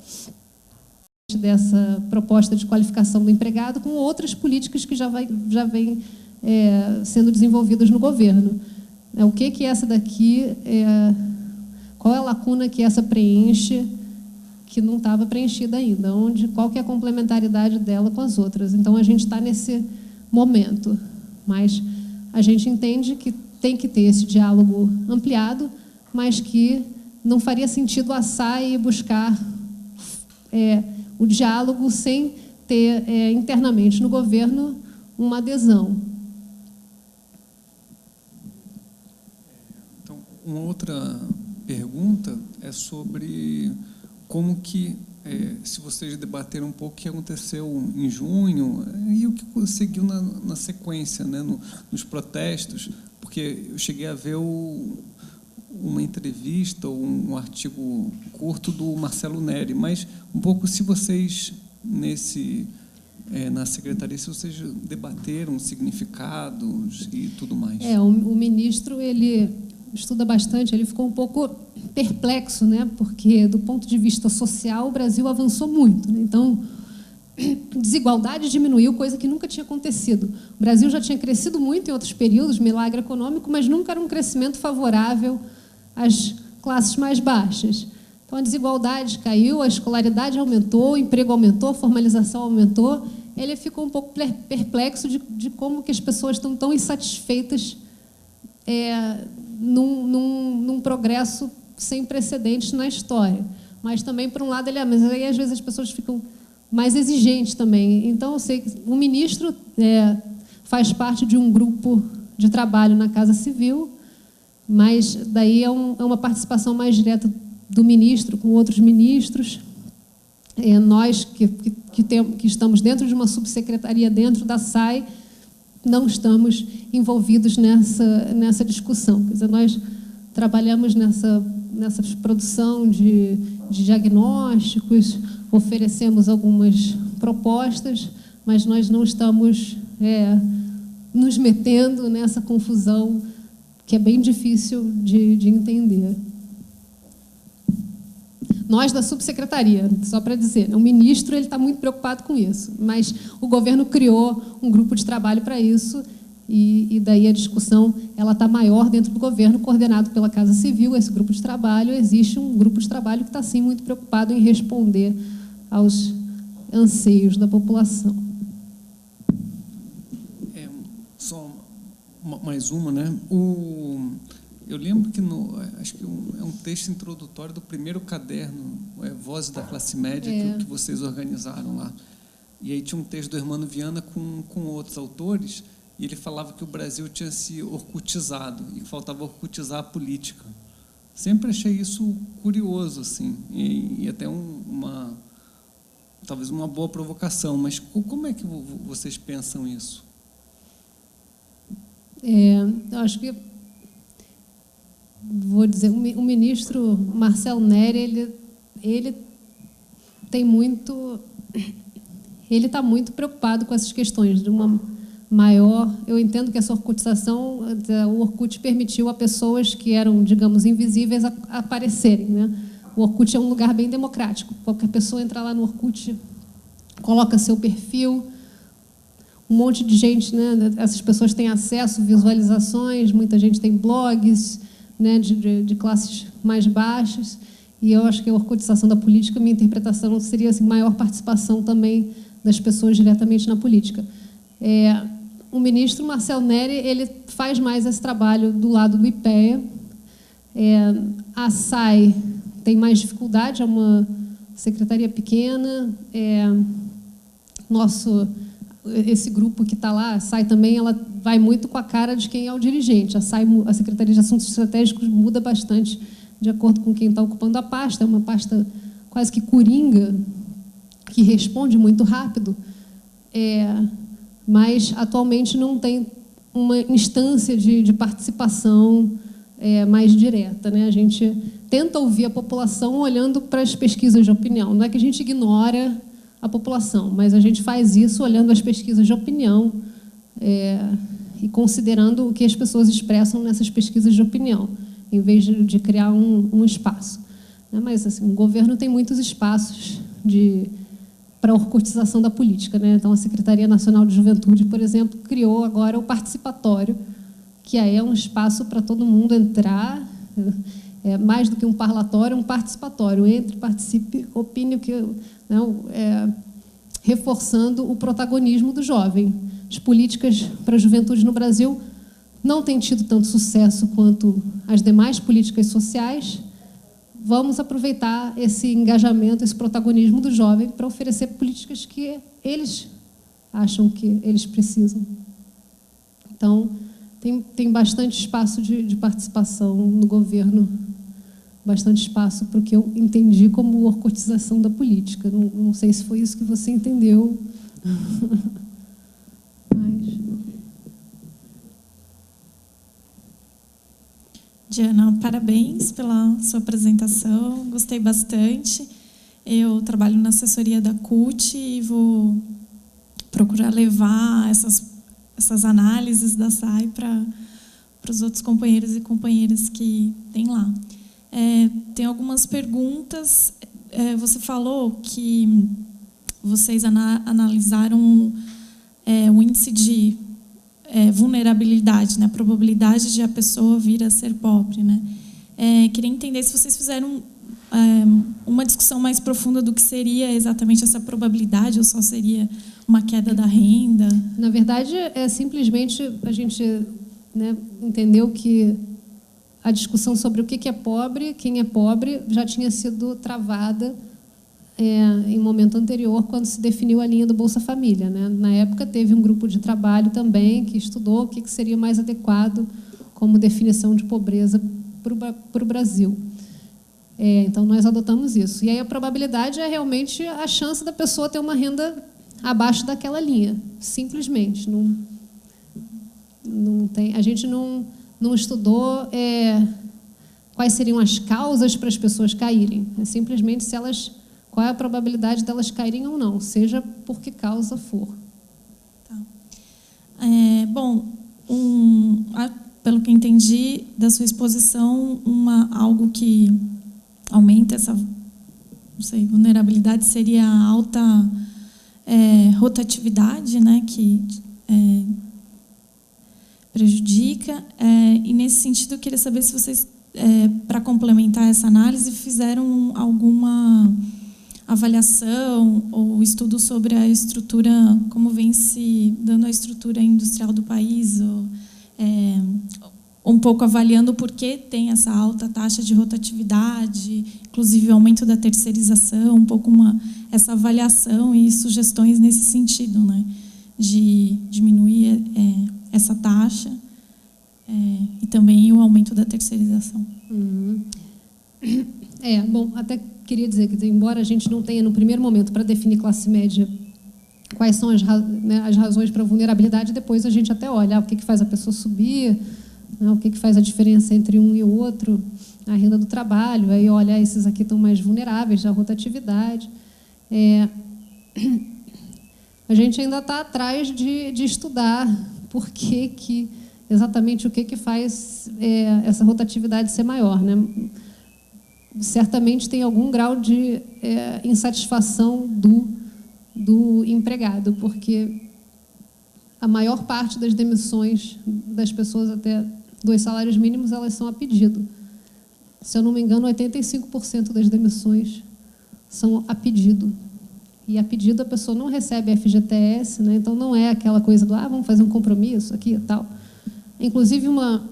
dessa proposta de qualificação do empregado com outras políticas que já vêm sendo desenvolvidas no governo. O que é essa daqui? Qual é a lacuna que essa preenche que não estava preenchida ainda? Qual que é a complementaridade dela com as outras? Então, a gente está nesse momento, mas a gente entende que tem que ter esse diálogo ampliado, mas que não faria sentido assar e buscar o diálogo sem ter internamente no governo uma adesão. Então, uma outra pergunta é sobre como que, se vocês debateram um pouco o que aconteceu em junho e o que seguiu na sequência, né, nos protestos, porque eu cheguei a ver uma entrevista ou um artigo curto do Marcelo Neri, mas um pouco se vocês, na secretaria, se vocês debateram significados e tudo mais. O ministro, ele estuda bastante, ele ficou um pouco perplexo, né? Porque, do ponto de vista social, o Brasil avançou muito, né? Então, desigualdade diminuiu, coisa que nunca tinha acontecido. O Brasil já tinha crescido muito em outros períodos, milagre econômico, mas nunca era um crescimento favorável às classes mais baixas. Então, a desigualdade caiu, a escolaridade aumentou, o emprego aumentou, a formalização aumentou. Ele ficou um pouco perplexo de como que as pessoas estão tão insatisfeitas num progresso sem precedentes na história. Mas também, por um lado, mas aí às vezes as pessoas ficam mais exigentes também. Então, eu sei que o ministro faz parte de um grupo de trabalho na Casa Civil, mas daí é uma participação mais direta do ministro com outros ministros. Nós que estamos dentro de uma subsecretaria dentro da SAI, não estamos envolvidos nessa discussão. Quer dizer, nós trabalhamos nessa produção de diagnósticos, oferecemos algumas propostas, mas nós não estamos nos metendo nessa confusão que é bem difícil de entender. Nós, da subsecretaria, só para dizer, o ministro está muito preocupado com isso, mas o governo criou um grupo de trabalho para isso, e daí a discussão está maior dentro do governo, coordenado pela Casa Civil. Esse grupo de trabalho, existe um grupo de trabalho que está, sim, muito preocupado em responder aos anseios da população. Só mais uma, né? Eu lembro que acho que é um texto introdutório do primeiro caderno, Vozes da Classe Média, que vocês organizaram lá. E aí tinha um texto do Hermano Viana com outros autores, e ele falava que o Brasil tinha se orcutizado e que faltava orcutizar a política. Sempre achei isso curioso, assim, e até talvez uma boa provocação, mas como é que vocês pensam isso? Eu acho que, vou dizer, o ministro Marcelo Neri, ele está muito preocupado com essas questões de uma maior. Eu entendo que essa orcutização, o Orkut permitiu a pessoas que eram, digamos, invisíveis aparecerem, né? O Orkut é um lugar bem democrático. Qualquer pessoa entra lá no Orkut, coloca seu perfil, um monte de gente, né? Essas pessoas têm acesso, visualizações, muita gente tem blogs, né? de classes mais baixas, e eu acho que a orcutização da política, minha interpretação seria assim, maior participação também das pessoas diretamente na política. O ministro Marcelo Neri, ele faz mais esse trabalho do lado do IPEA. A SAI tem mais dificuldade, é uma secretaria pequena. Esse grupo que está lá, a SAI também, ela vai muito com a cara de quem é o dirigente. A Secretaria de Assuntos Estratégicos muda bastante de acordo com quem está ocupando a pasta. É uma pasta quase que coringa, que responde muito rápido. Mas, atualmente, não tem uma instância de participação mais direta, né? A gente tenta ouvir a população olhando para as pesquisas de opinião. Não é que a gente ignora a população, mas a gente faz isso olhando as pesquisas de opinião e considerando o que as pessoas expressam nessas pesquisas de opinião, em vez de criar um espaço. Mas assim, o governo tem muitos espaços para a orcutização da política, né? Então, a Secretaria Nacional de Juventude, por exemplo, criou agora o participatório, que aí é um espaço para todo mundo entrar, mais do que um parlatório, um participatório. Entre, participe, opine, reforçando o protagonismo do jovem. As políticas para a juventude no Brasil não têm tido tanto sucesso quanto as demais políticas sociais, vamos aproveitar esse engajamento, esse protagonismo do jovem para oferecer políticas que eles acham que eles precisam. Então, tem bastante espaço de participação no governo, bastante espaço para o que eu entendi como orcotização da política. Não sei se foi isso que você entendeu. Mas... Diana, parabéns pela sua apresentação, gostei bastante. Eu trabalho na assessoria da CUT e vou procurar levar essas análises da SAI para os outros companheiros e companheiras que tem lá. Tem algumas perguntas. Você falou que vocês analisaram o índice de vulnerabilidade, né? A probabilidade de a pessoa vir a ser pobre, né? Queria entender se vocês fizeram uma discussão mais profunda do que seria exatamente essa probabilidade, ou só seria uma queda da renda. Na verdade, simplesmente a gente, né, entendeu que a discussão sobre o que é pobre, quem é pobre, já tinha sido travada em momento anterior, quando se definiu a linha do Bolsa Família, né? Na época, teve um grupo de trabalho também que estudou o que seria mais adequado como definição de pobreza para o Brasil. Então, nós adotamos isso. E aí a probabilidade é realmente a chance da pessoa ter uma renda abaixo daquela linha, simplesmente. Não tem, a gente não estudou quais seriam as causas para as pessoas caírem. É simplesmente qual é a probabilidade delas caírem ou não, seja por que causa for. Tá. Bom, pelo que entendi da sua exposição, algo que aumenta essa, não sei, vulnerabilidade seria a alta rotatividade, né, que prejudica. E, nesse sentido, eu queria saber se vocês, para complementar essa análise, fizeram alguma avaliação ou estudo sobre a estrutura, como vem se dando a estrutura industrial do país, ou um pouco avaliando por que tem essa alta taxa de rotatividade, inclusive o aumento da terceirização, um pouco essa avaliação e sugestões nesse sentido, né, de diminuir essa taxa e também o aumento da terceirização. Bom, até queria dizer que, embora a gente não tenha, no primeiro momento, para definir classe média, quais são as razões para a vulnerabilidade, depois a gente até olha o que faz a pessoa subir, o que faz a diferença entre um e o outro, a renda do trabalho, aí olha, esses aqui estão mais vulneráveis, a rotatividade. A gente ainda está atrás de estudar por que exatamente o que faz essa rotatividade ser maior, né? Certamente tem algum grau de insatisfação do empregado, porque a maior parte das demissões das pessoas até 2 salários mínimos, elas são a pedido. Se eu não me engano, 85% das demissões são a pedido. E a pedido a pessoa não recebe FGTS, né? Então não é aquela coisa do vamos fazer um compromisso aqui e tal. Inclusive, uma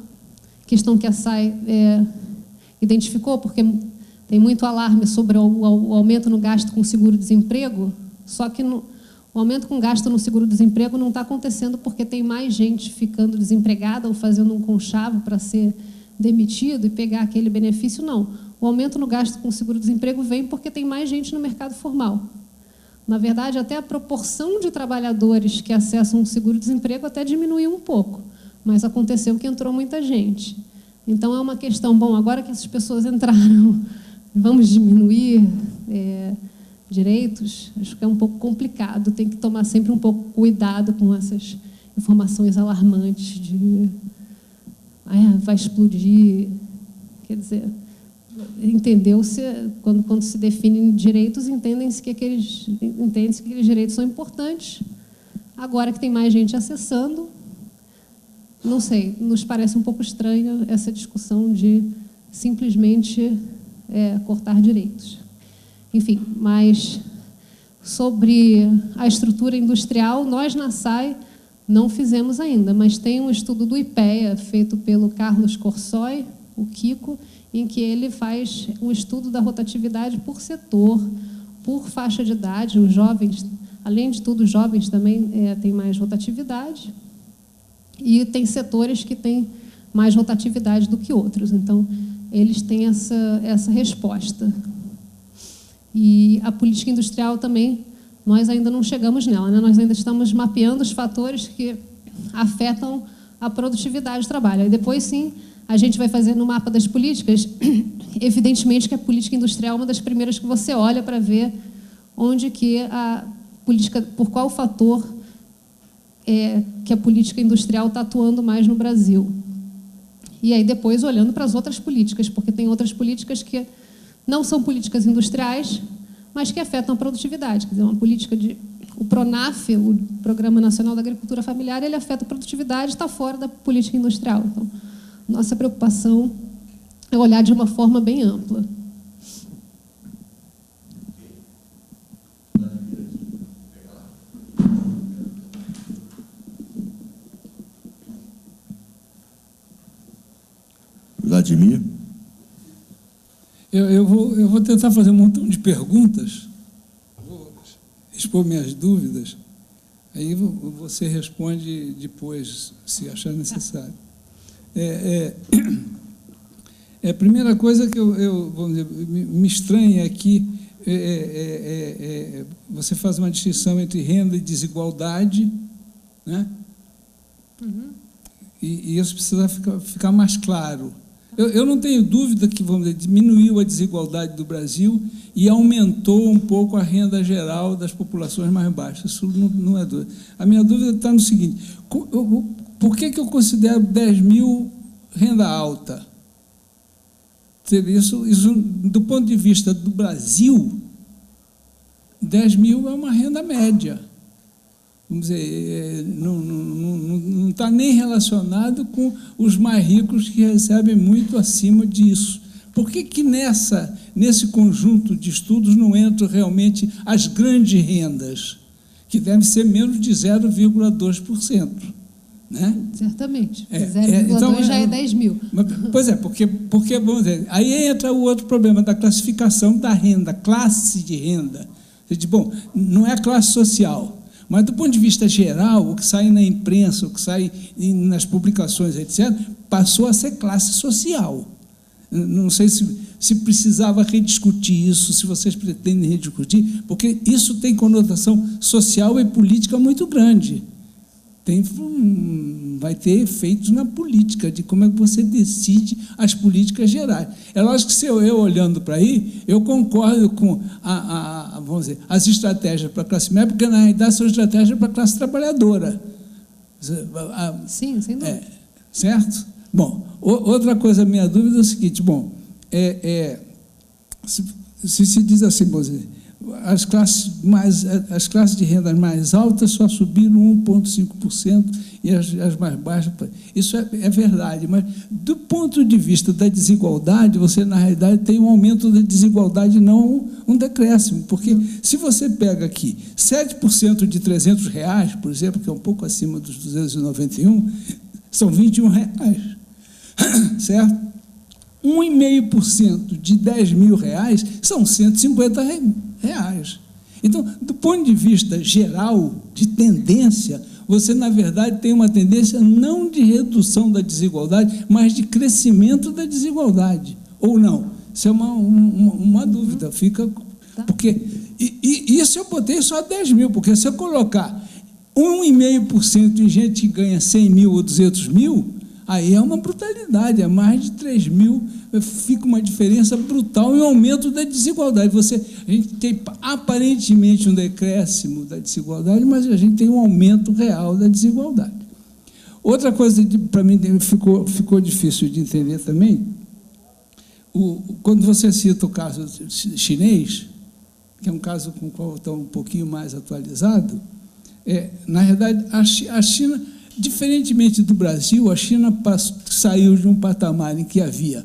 questão que a SAI identificou, porque tem muito alarme sobre o aumento no gasto com seguro-desemprego, só que o aumento com gasto no seguro-desemprego não está acontecendo porque tem mais gente ficando desempregada ou fazendo um conchavo para ser demitido e pegar aquele benefício, não. O aumento no gasto com seguro-desemprego vem porque tem mais gente no mercado formal. Na verdade, até a proporção de trabalhadores que acessam o seguro-desemprego até diminuiu um pouco, mas aconteceu que entrou muita gente. Então, é uma questão, bom, agora que essas pessoas entraram, vamos diminuir direitos? Acho que é um pouco complicado, tem que tomar sempre um pouco cuidado com essas informações alarmantes de vai explodir. Quer dizer, entendeu-se, quando se definem direitos, entende-se que aqueles direitos são importantes. Agora que tem mais gente acessando, não sei, nos parece um pouco estranha essa discussão de simplesmente cortar direitos. Enfim, mas sobre a estrutura industrial, nós na SAI não fizemos ainda, mas tem um estudo do IPEA, feito pelo Carlos Corsói, o Kiko, em que ele faz um estudo da rotatividade por setor, por faixa de idade. Os jovens, além de tudo, os jovens também têm mais rotatividade, e tem setores que têm mais rotatividade do que outros. Então, eles têm essa resposta. E a política industrial também, nós ainda não chegamos nela, né? Nós ainda estamos mapeando os fatores que afetam a produtividade do trabalho. E depois, sim, a gente vai fazer no mapa das políticas. Evidentemente que a política industrial é uma das primeiras que você olha para ver onde que a política, por qual fator que a política industrial está atuando mais no Brasil. E aí depois olhando para as outras políticas, porque tem outras políticas que não são políticas industriais, mas que afetam a produtividade. Quer dizer, uma política o PRONAF, o Programa Nacional da Agricultura Familiar, ele afeta a produtividade, está fora da política industrial. Então, nossa preocupação é olhar de uma forma bem ampla. Vladimir? Eu vou tentar fazer um montão de perguntas, vou expor minhas dúvidas, aí você responde depois, se achar necessário. A primeira coisa que vamos dizer, me estranha aqui, você faz uma distinção entre renda e desigualdade, né? Uhum. E isso precisa ficar mais claro. Eu não tenho dúvida que, vamos dizer, diminuiu a desigualdade do Brasil e aumentou um pouco a renda geral das populações mais baixas. Isso não é dúvida. A minha dúvida está no seguinte: por que eu considero 10 mil renda alta? Isso, do ponto de vista do Brasil, 10 mil é uma renda média. Vamos dizer, não está nem relacionado com os mais ricos que recebem muito acima disso. Por que nesse conjunto de estudos não entram realmente as grandes rendas, que devem ser menos de 0,2%? Né? Certamente. 0,2 então, já é 10 mil. Pois é, porque vamos dizer, aí entra o outro problema da classificação da renda, classe de renda. Você diz, bom, não é classe social. Mas, do ponto de vista geral, o que sai na imprensa, o que sai nas publicações, etc., passou a ser classe social. Não sei se precisava rediscutir isso, se vocês pretendem rediscutir, porque isso tem conotação social e política muito grande. Vai ter efeitos na política, de como é que você decide as políticas gerais. É lógico que, se eu olhando para aí, eu concordo com vamos dizer, as estratégias para a classe média, porque, na realidade, são estratégias para a classe trabalhadora. Sim, sem dúvida. Certo? Bom, outra coisa, minha dúvida é o seguinte: bom, se diz assim, vamos dizer, as classes de renda mais altas só subiram 1,5% e as mais baixas. Isso é verdade, mas do ponto de vista da desigualdade, você, na realidade, tem um aumento da desigualdade, não um decréscimo, porque se você pega aqui 7% de R$300, por exemplo, que é um pouco acima dos 291, são R$21, certo? 1,5% de R$10 mil são R$150. Então, do ponto de vista geral, de tendência, você, na verdade, tem uma tendência não de redução da desigualdade, mas de crescimento da desigualdade. Ou não? Isso é uma dúvida. Fica, porque, e isso eu botei só 10 mil, porque se eu colocar 1,5% de gente que ganha 100 mil ou 200 mil, aí é uma brutalidade, é mais de 3 mil, fica uma diferença brutal e um aumento da desigualdade. A gente tem aparentemente um decréscimo da desigualdade, mas a gente tem um aumento real da desigualdade. Outra coisa, para mim, ficou difícil de entender também, quando você cita o caso chinês, que é um caso com o qual estou um pouquinho mais atualizado, na verdade, a China, diferentemente do Brasil, a China saiu de um patamar em que havia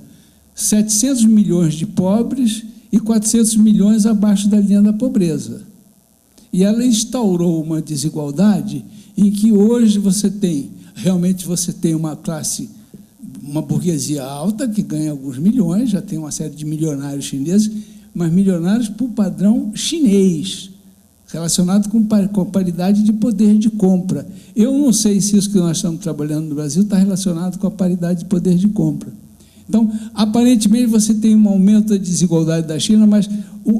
700 milhões de pobres e 400 milhões abaixo da linha da pobreza. E ela instaurou uma desigualdade em que hoje realmente você tem uma classe uma burguesia alta que ganha alguns milhões, já tem uma série de milionários chineses, mas milionários por padrão chinês, relacionado com a paridade de poder de compra. Eu não sei se isso que nós estamos trabalhando no Brasil está relacionado com a paridade de poder de compra. Então, aparentemente, você tem um aumento da desigualdade da China, mas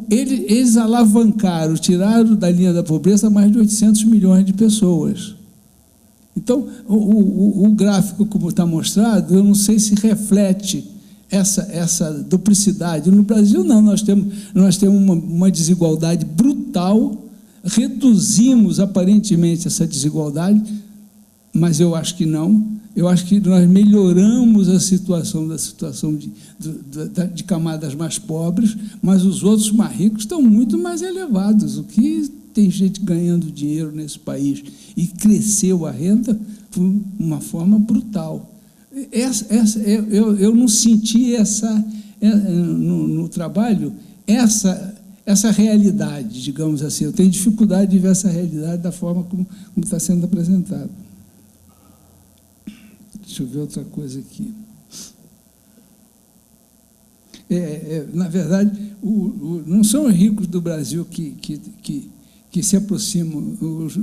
eles alavancaram, tiraram da linha da pobreza mais de 800 milhões de pessoas. Então, o gráfico, como está mostrado, eu não sei se reflete essa duplicidade. No Brasil, não, nós temos uma desigualdade brutal, reduzimos aparentemente essa desigualdade, mas eu acho que não. Eu acho que nós melhoramos a situação de camadas mais pobres, mas os outros mais ricos estão muito mais elevados. O que tem gente ganhando dinheiro nesse país e cresceu a renda de uma forma brutal. Eu não senti no trabalho essa realidade, digamos assim. Eu tenho dificuldade de ver essa realidade da forma como está sendo apresentada. Deixa eu ver outra coisa aqui. Na verdade, não são os ricos do Brasil que se aproximam,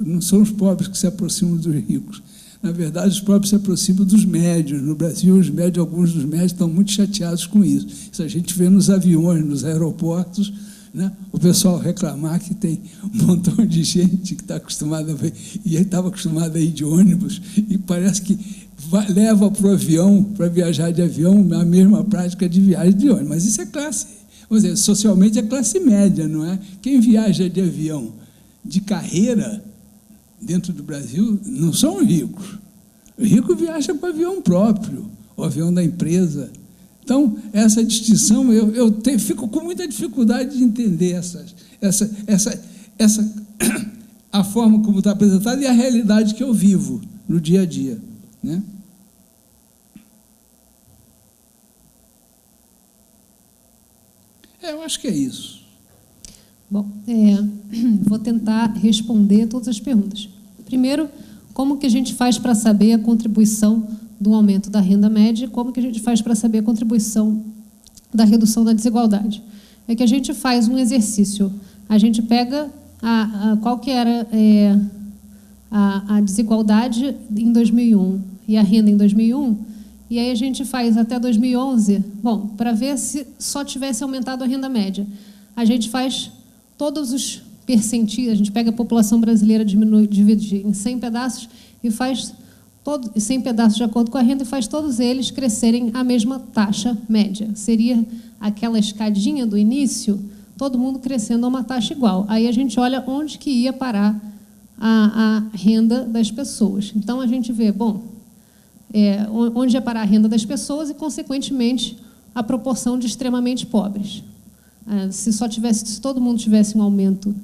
não são os pobres que se aproximam dos ricos. Na verdade, os pobres se aproximam dos médios. No Brasil, alguns dos médios estão muito chateados com isso. Isso a gente vê nos aviões, nos aeroportos, né? O pessoal reclamar que tem um montão de gente que está acostumada a ver, e estava acostumada a ir de ônibus, e parece que leva para o avião, para viajar de avião, a mesma prática de viagem de ônibus. Mas isso é classe, vamos dizer, socialmente é classe média, não é? Quem viaja de avião de carreira dentro do Brasil não são ricos. O rico viaja com avião próprio, o avião da empresa. Então, essa distinção, eu fico com muita dificuldade de entender a forma como está apresentada e a realidade que eu vivo no dia a dia, né? Eu acho que é isso. Bom, vou tentar responder todas as perguntas. Primeiro, como que a gente faz para saber a contribuição do aumento da renda média, como que a gente faz para saber a contribuição da redução da desigualdade? É que a gente faz um exercício, a gente pega qual que era a desigualdade em 2001 e a renda em 2001, e aí a gente faz até 2011, bom, para ver se só tivesse aumentado a renda média. A gente faz todos os percentis, a gente pega a população brasileira, divide em 100 pedaços e faz 100 pedaços de acordo com a renda e faz todos eles crescerem a mesma taxa média. Seria aquela escadinha do início, todo mundo crescendo a uma taxa igual. Aí a gente olha onde que ia parar a renda das pessoas. Então, a gente vê, bom, onde ia parar a renda das pessoas e, consequentemente, a proporção de extremamente pobres. Se todo mundo tivesse um aumento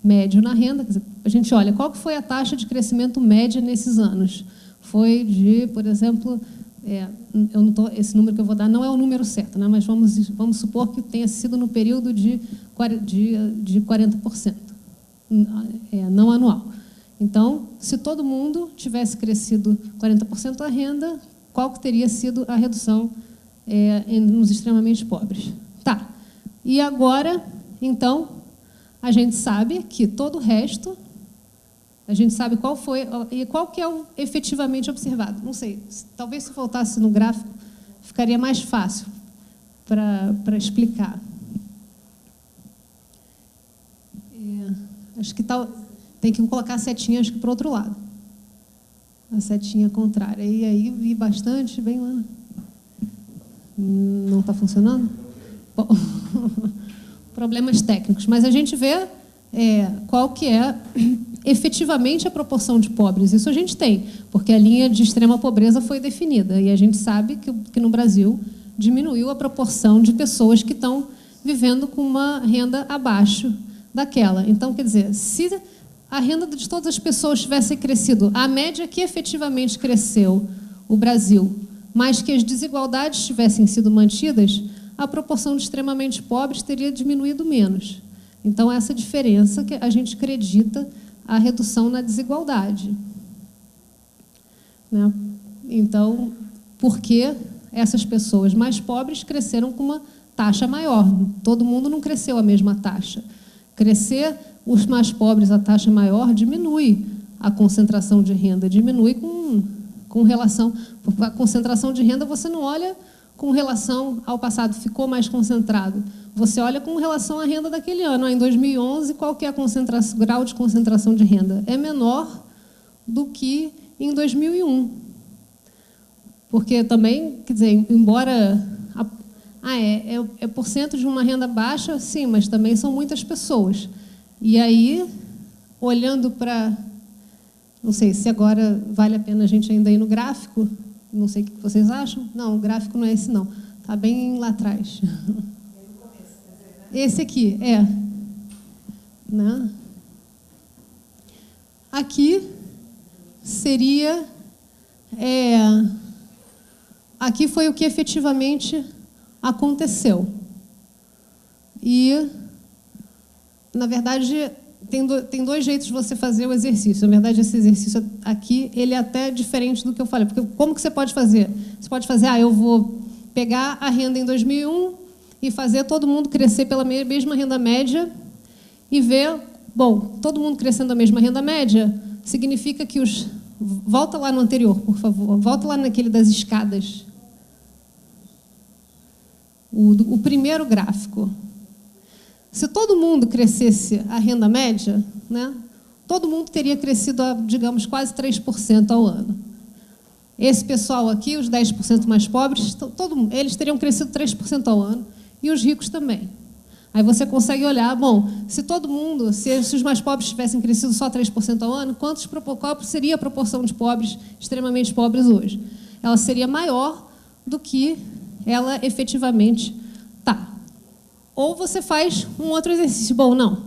médio na renda, quer dizer, a gente olha qual que foi a taxa de crescimento média nesses anos. Foi de, por exemplo, esse número que eu vou dar não é o número certo, né, mas vamos supor que tenha sido no período de 40%, não anual. Então, se todo mundo tivesse crescido 40% a renda, qual que teria sido a redução nos extremamente pobres? Tá. E agora, então, a gente sabe que todo o resto, a gente sabe qual foi e qual que é o efetivamente observado. Não sei, talvez se voltasse no gráfico, ficaria mais fácil para explicar. Acho que tem que colocar a setinha, acho que para o outro lado. A setinha contrária. E aí vi bastante, bem lá. Não está funcionando? Bom, problemas técnicos. Mas a gente vê qual que é efetivamente a proporção de pobres. Isso a gente tem, porque a linha de extrema pobreza foi definida. E a gente sabe que no Brasil diminuiu a proporção de pessoas que estão vivendo com uma renda abaixo daquela. Então, quer dizer, se a renda de todas as pessoas tivesse crescido, a média que efetivamente cresceu o Brasil, mas que as desigualdades tivessem sido mantidas, a proporção de extremamente pobres teria diminuído menos. Então, essa diferença que a gente acredita a redução na desigualdade, né? Então, porque essas pessoas mais pobres cresceram com uma taxa maior. Todo mundo não cresceu a mesma taxa. Crescer os mais pobres a taxa maior diminui a concentração de renda, diminui com relação... A concentração de renda você não olha com relação ao passado, ficou mais concentrado. Você olha com relação à renda daquele ano. Em 2011, qual que é o grau de concentração de renda? É menor do que em 2001. Porque também, quer dizer, embora... é porcento de uma renda baixa, sim, mas também são muitas pessoas. E aí, olhando para... Não sei se agora vale a pena a gente ainda ir no gráfico. Não sei o que vocês acham. Não, o gráfico não é esse, não. Está bem lá atrás. Esse aqui, né? Aqui seria... aqui foi o que efetivamente aconteceu. E, na verdade, tem dois jeitos de você fazer o exercício. Na verdade, esse exercício aqui, ele é até diferente do que eu falei. Porque como que você pode fazer? Você pode fazer, eu vou pegar a renda em 2001 e fazer todo mundo crescer pela mesma renda média e ver, bom, todo mundo crescendo a mesma renda média significa que os... Volta lá no anterior, por favor. Volta lá naquele das escadas. O primeiro gráfico. Se todo mundo crescesse a renda média, né, todo mundo teria crescido a, digamos, quase 3% ao ano. Esse pessoal aqui, os 10% mais pobres, eles teriam crescido 3% ao ano, e os ricos também. Aí você consegue olhar, bom, se todo mundo, se os mais pobres tivessem crescido só 3% ao ano, qual seria a proporção de pobres, extremamente pobres hoje? Ela seria maior do que ela efetivamente está. Ou você faz um outro exercício. Bom, não,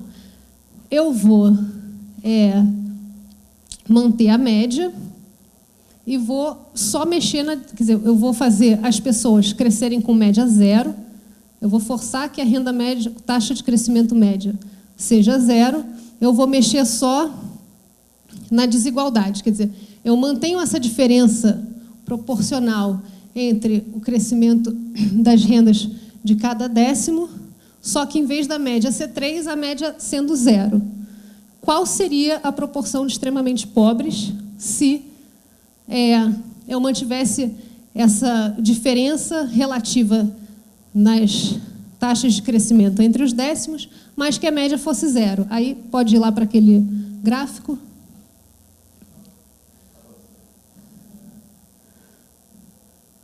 eu vou manter a média e vou só mexer quer dizer, eu vou fazer as pessoas crescerem com média zero, eu vou forçar que a renda média, taxa de crescimento média, seja zero, eu vou mexer só na desigualdade, quer dizer, eu mantenho essa diferença proporcional entre o crescimento das rendas de cada décimo, só que, em vez da média ser 3, a média sendo 0. Qual seria a proporção de extremamente pobres se eu mantivesse essa diferença relativa nas taxas de crescimento entre os décimos, mas que a média fosse 0? Aí pode ir lá para aquele gráfico.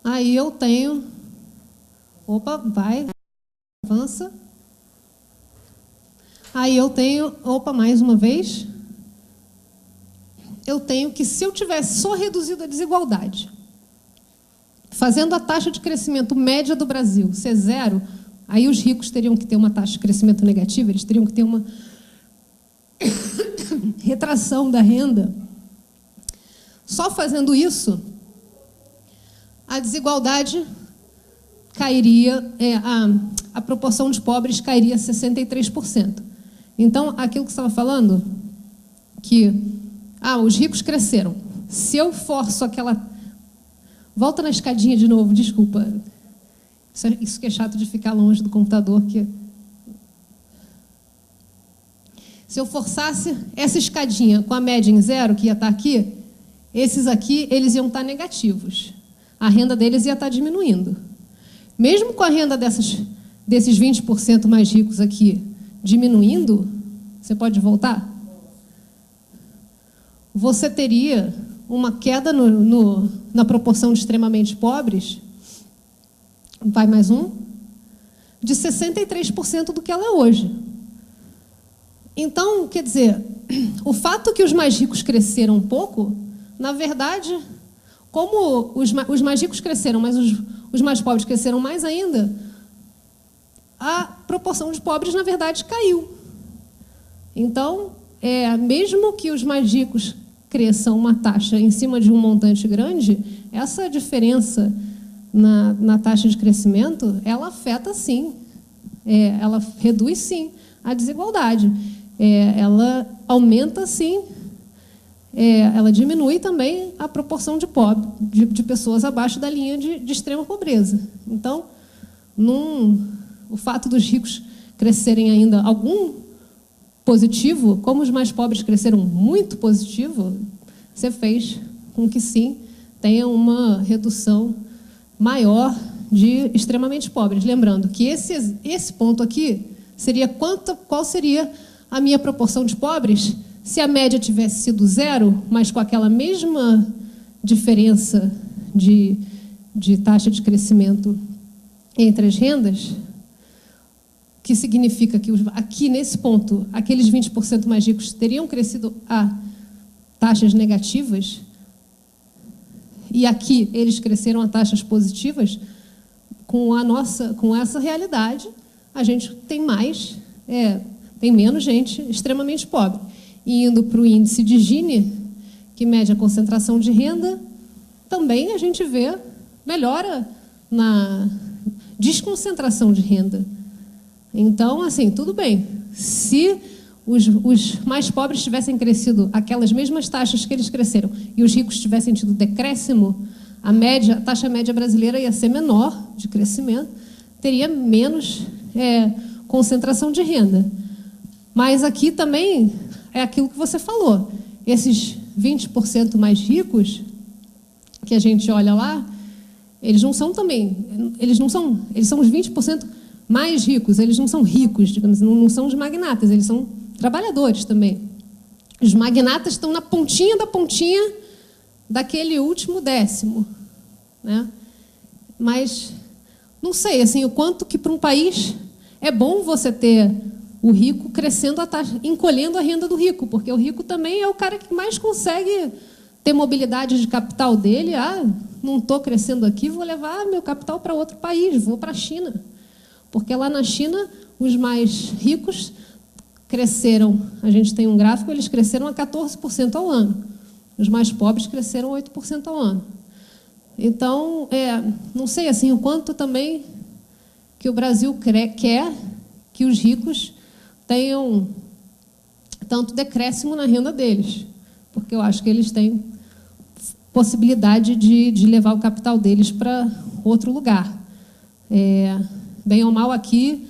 Aí eu tenho... Opa, vai, avança. Aí eu tenho, mais uma vez, eu tenho que, se eu tivesse só reduzido a desigualdade, fazendo a taxa de crescimento média do Brasil ser 0, aí os ricos teriam que ter uma taxa de crescimento negativa, eles teriam que ter uma retração da renda. Só fazendo isso, a desigualdade cairia, a proporção de pobres cairia a 63%. Então, aquilo que você estava falando, que os ricos cresceram. Se eu forço aquela... Volta na escadinha de novo, desculpa. Isso que é chato de ficar longe do computador. Se eu forçasse essa escadinha com a média em 0, que ia estar aqui, esses aqui eles iam estar negativos. A renda deles ia estar diminuindo. Mesmo com a renda desses 20% mais ricos aqui diminuindo, você pode voltar? Você teria uma queda na proporção de extremamente pobres, vai mais um, de 63% do que ela é hoje. Então, quer dizer, o fato que os mais ricos cresceram um pouco, na verdade, como os mais ricos cresceram, mas os mais pobres cresceram mais ainda, a proporção de pobres, na verdade, caiu. Então, mesmo que os mais ricos cresçam uma taxa em cima de um montante grande, essa diferença na taxa de crescimento, ela afeta, sim, ela reduz, sim, a desigualdade. Ela aumenta, sim, ela diminui também a proporção de pessoas abaixo da linha de extrema pobreza. Então, o fato dos ricos crescerem ainda algum positivo, como os mais pobres cresceram muito positivo, você fez com que, sim, tenha uma redução maior de extremamente pobres. Lembrando que esse ponto aqui seria qual seria a minha proporção de pobres se a média tivesse sido 0, mas com aquela mesma diferença de taxa de crescimento entre as rendas, que significa que aqui, nesse ponto, aqueles 20% mais ricos teriam crescido a taxas negativas, e aqui eles cresceram a taxas positivas. Com essa realidade, a gente tem menos gente extremamente pobre. E indo para o índice de Gini, que mede a concentração de renda, também a gente vê melhora na desconcentração de renda. Então, assim, tudo bem. Se os mais pobres tivessem crescido aquelas mesmas taxas que eles cresceram e os ricos tivessem tido decréscimo, a taxa média brasileira ia ser menor de crescimento, teria menos concentração de renda. Mas aqui também é aquilo que você falou. Esses 20% mais ricos que a gente olha lá, eles são os 20% mais ricos, eles não são ricos, digamos, não são os magnatas, eles são trabalhadores também. Os magnatas estão na pontinha da pontinha daquele último décimo, né? Mas não sei, assim, o quanto que para um país é bom você ter o rico crescendo a taxa, encolhendo a renda do rico, porque o rico também é o cara que mais consegue ter mobilidade de capital dele. Não estou crescendo aqui, vou levar meu capital para outro país, vou para a China. Porque lá na China, os mais ricos cresceram, a gente tem um gráfico, eles cresceram a 14% ao ano. Os mais pobres cresceram 8% ao ano. Então, não sei assim, o quanto também que o Brasil quer que os ricos tenham tanto decréscimo na renda deles, porque eu acho que eles têm possibilidade de levar o capital deles para outro lugar. Bem ou mal aqui,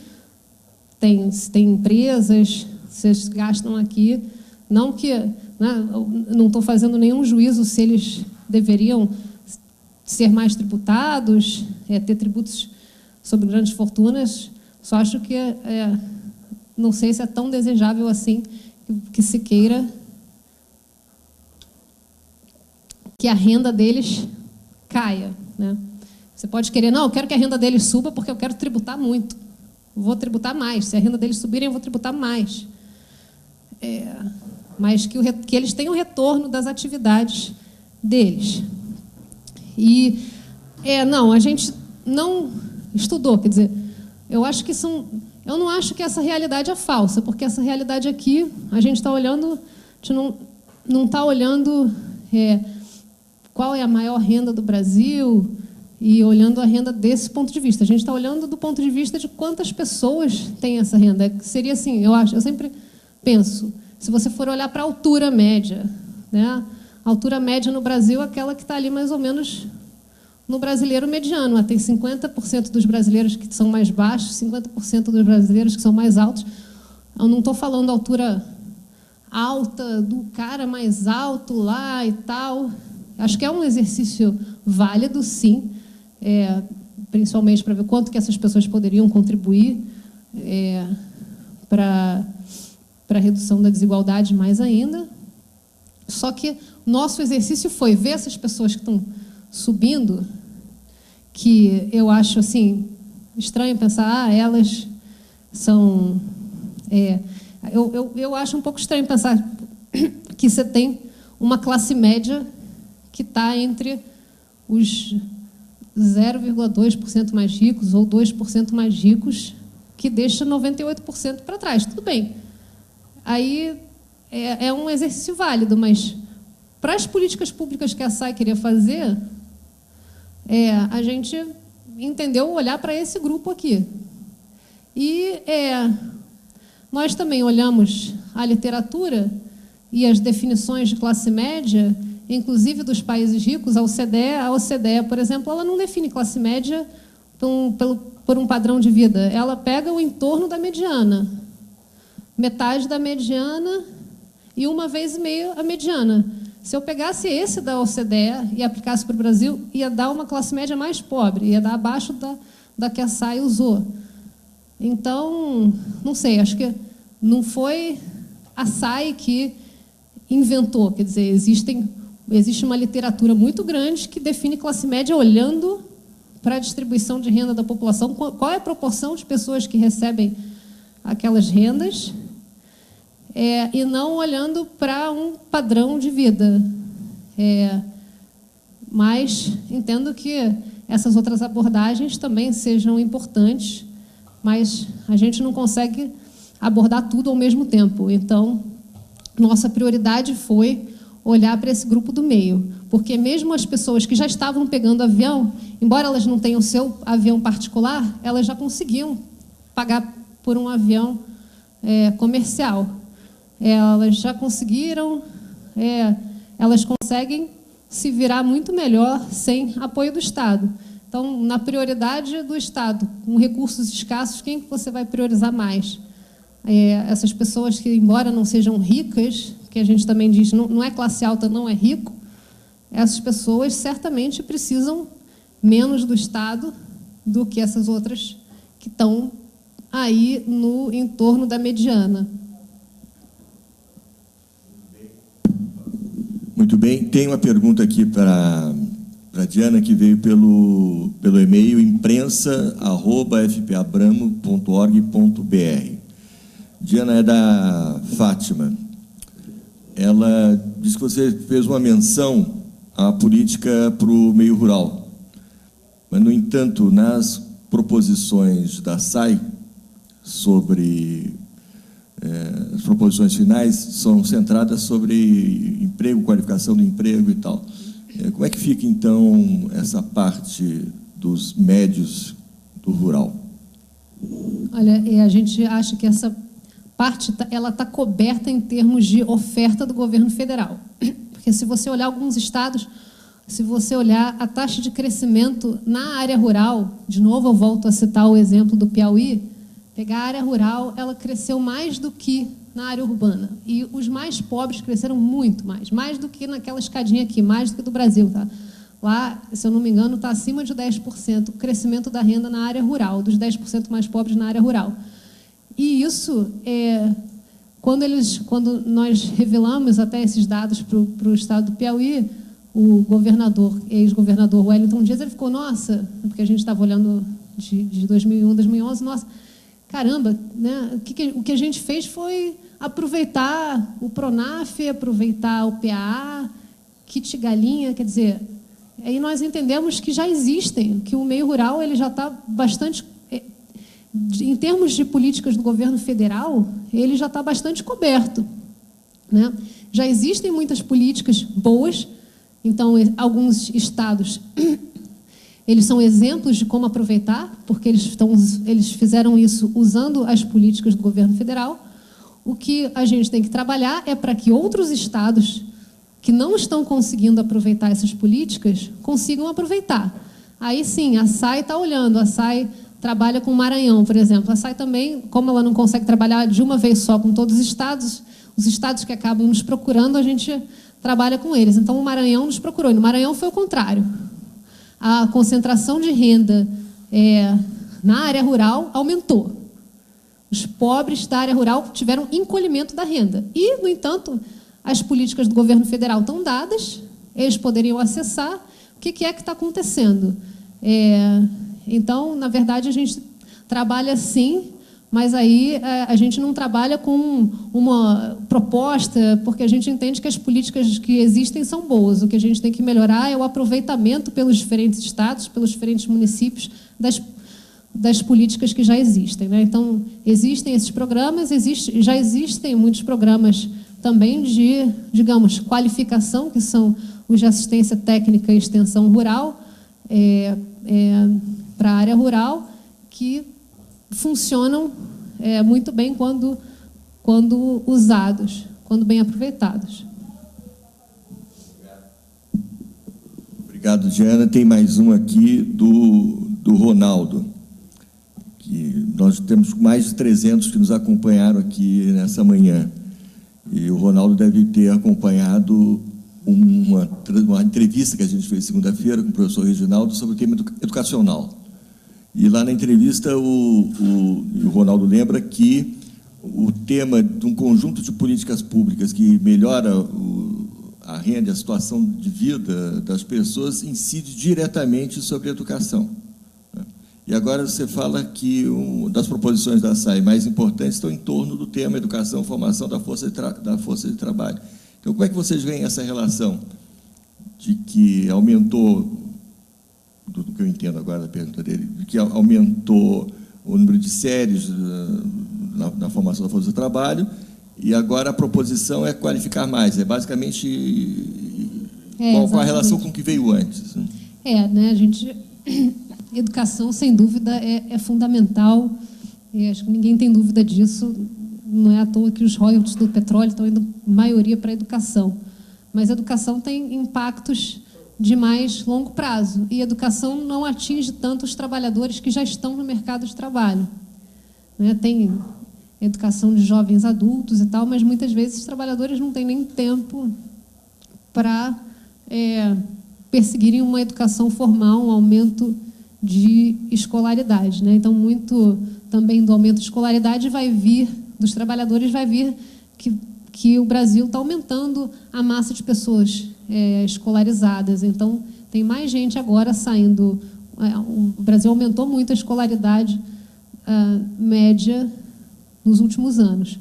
tem empresas, vocês gastam aqui, não estou fazendo nenhum juízo se eles deveriam ser mais tributados, ter tributos sobre grandes fortunas, só acho que não sei se é tão desejável assim que se queira que a renda deles caia, né? Você pode querer, não, eu quero que a renda deles suba porque eu quero tributar muito. Vou tributar mais. Se a renda deles subirem, eu vou tributar mais. Mas que eles tenham retorno das atividades deles. E, não, a gente não estudou, quer dizer, eu não acho que essa realidade é falsa, porque essa realidade aqui, a gente está olhando, a gente não está olhando qual é a maior renda do Brasil e olhando a renda desse ponto de vista. A gente está olhando do ponto de vista de quantas pessoas têm essa renda. Seria assim, eu sempre penso, se você for olhar para a altura média, né? A altura média no Brasil é aquela que está ali mais ou menos no brasileiro mediano. Tem 50% dos brasileiros que são mais baixos, 50% dos brasileiros que são mais altos. Eu não estou falando altura alta do cara mais alto lá e tal. Acho que é um exercício válido, sim, principalmente para ver quanto que essas pessoas poderiam contribuir para a redução da desigualdade mais ainda. Só que nosso exercício foi ver essas pessoas que estão subindo, que eu acho assim estranho pensar, elas são... eu acho um pouco estranho pensar que você tem uma classe média que está entre os 0,2% mais ricos ou 2% mais ricos, que deixa 98% para trás. Tudo bem. Aí é um exercício válido, mas para as políticas públicas que a SAI queria fazer, a gente entendeu olhar para esse grupo aqui. E nós também olhamos a literatura e as definições de classe média, inclusive dos países ricos, a OCDE, por exemplo, ela não define classe média por um padrão de vida. Ela pega o entorno da mediana, metade da mediana e 1,5 vezes a mediana. Se eu pegasse esse da OCDE e aplicasse para o Brasil, ia dar uma classe média mais pobre, ia dar abaixo da que a SAI usou. Então, não sei, acho que não foi a SAI que inventou, quer dizer, existe uma literatura muito grande que define classe média olhando para a distribuição de renda da população, qual é a proporção de pessoas que recebem aquelas rendas, e não olhando para um padrão de vida. Mas entendo que essas outras abordagens também sejam importantes, mas a gente não consegue abordar tudo ao mesmo tempo. Então, nossa prioridade foi olhar para esse grupo do meio, porque mesmo as pessoas que já estavam pegando avião, embora elas não tenham seu avião particular, elas já conseguiam pagar por um avião comercial. Elas já conseguiram, elas conseguem se virar muito melhor sem apoio do Estado. Então, na prioridade do Estado, com recursos escassos, quem que você vai priorizar mais? Essas pessoas que, embora não sejam ricas, que a gente também diz, não é classe alta, não é rico, essas pessoas certamente precisam menos do Estado do que essas outras que estão aí no entorno da mediana. Muito bem. Tem uma pergunta aqui para a Diana, que veio pelo e-mail imprensa@fpabramo.org.br. Diana é da Fátima. Ela diz que você fez uma menção à política para o meio rural. Mas, no entanto, nas proposições da SAI sobre as proposições finais são centradas sobre emprego, qualificação do emprego e tal. Como é que fica, então, essa parte dos médios do rural? Olha, a gente acha que essa parte ela está coberta em termos de oferta do governo federal. Porque se você olhar alguns estados, se você olhar a taxa de crescimento na área rural, de novo eu volto a citar o exemplo do Piauí, pegar a área rural, ela cresceu mais do que na área urbana. E os mais pobres cresceram muito mais do que naquela escadinha aqui, mais do que do Brasil. Tá? Lá, se eu não me engano, está acima de 10% o crescimento da renda na área rural, dos 10% mais pobres na área rural. E isso, quando nós revelamos até esses dados para o estado do Piauí, o ex-governador Wellington Dias, ele ficou, nossa, porque a gente estava olhando de 2001, 2011, nossa, caramba, né? O que a gente fez foi aproveitar o Pronaf, aproveitar o PAA, kit galinha, quer dizer, aí nós entendemos que já existem, que o meio rural ele já está bastante, em termos de políticas do governo federal, ele já está bastante coberto, né? Já existem muitas políticas boas, então alguns estados eles são exemplos de como aproveitar, porque eles fizeram isso usando as políticas do governo federal. O que a gente tem que trabalhar é para que outros estados que não estão conseguindo aproveitar essas políticas consigam aproveitar. Aí sim, a SAI está olhando, a SAI trabalha com o Maranhão, por exemplo. A SAI também, como ela não consegue trabalhar de uma vez só com todos os estados que acabam nos procurando, a gente trabalha com eles. Então, o Maranhão nos procurou, e no Maranhão foi o contrário. A concentração de renda na área rural aumentou. Os pobres da área rural tiveram encolhimento da renda. E, no entanto, as políticas do governo federal estão dadas, eles poderiam acessar. O que é que está acontecendo? Então, na verdade, a gente trabalha sim, mas aí a gente não trabalha com uma proposta, porque a gente entende que as políticas que existem são boas. O que a gente tem que melhorar é o aproveitamento pelos diferentes estados, pelos diferentes municípios, das políticas que já existem, né? Então, existem esses programas, já existem muitos programas também de, digamos, qualificação, que são os de assistência técnica e extensão rural, para a área rural, que funcionam muito bem quando usados. quando bem aproveitados. Obrigado, Diana. Tem mais um aqui do Ronaldo, que nós temos mais de 300 que nos acompanharam aqui nessa manhã. E o Ronaldo deve ter acompanhado uma entrevista que a gente fez segunda-feira com o professor Reginaldo sobre o tema educacional. E lá na entrevista o Ronaldo lembra que o tema de um conjunto de políticas públicas que melhora a renda e a situação de vida das pessoas incide diretamente sobre a educação. E agora você fala que das proposições da SAI mais importantes estão em torno do tema educação, formação da força de trabalho. Então, como é que vocês veem essa relação de que aumentou, do que eu entendo agora da pergunta dele, de que aumentou o número de séries na formação da força de trabalho, e agora a proposição é qualificar mais? É basicamente qual a relação com o que veio antes? Né, a gente... Educação, sem dúvida, é fundamental, e acho que ninguém tem dúvida disso. Não é à toa que os royalties do petróleo estão indo, maioria, para a educação. Mas a educação tem impactos de mais longo prazo, e a educação não atinge tanto os trabalhadores que já estão no mercado de trabalho. Né? Tem educação de jovens adultos e tal, mas muitas vezes os trabalhadores não têm nem tempo para perseguirem uma educação formal, um aumento de escolaridade, né? Então, muito também do aumento de escolaridade vai vir, dos trabalhadores, vai vir que o Brasil está aumentando a massa de pessoas escolarizadas. Então, tem mais gente agora saindo. O Brasil aumentou muito a escolaridade média nos últimos anos.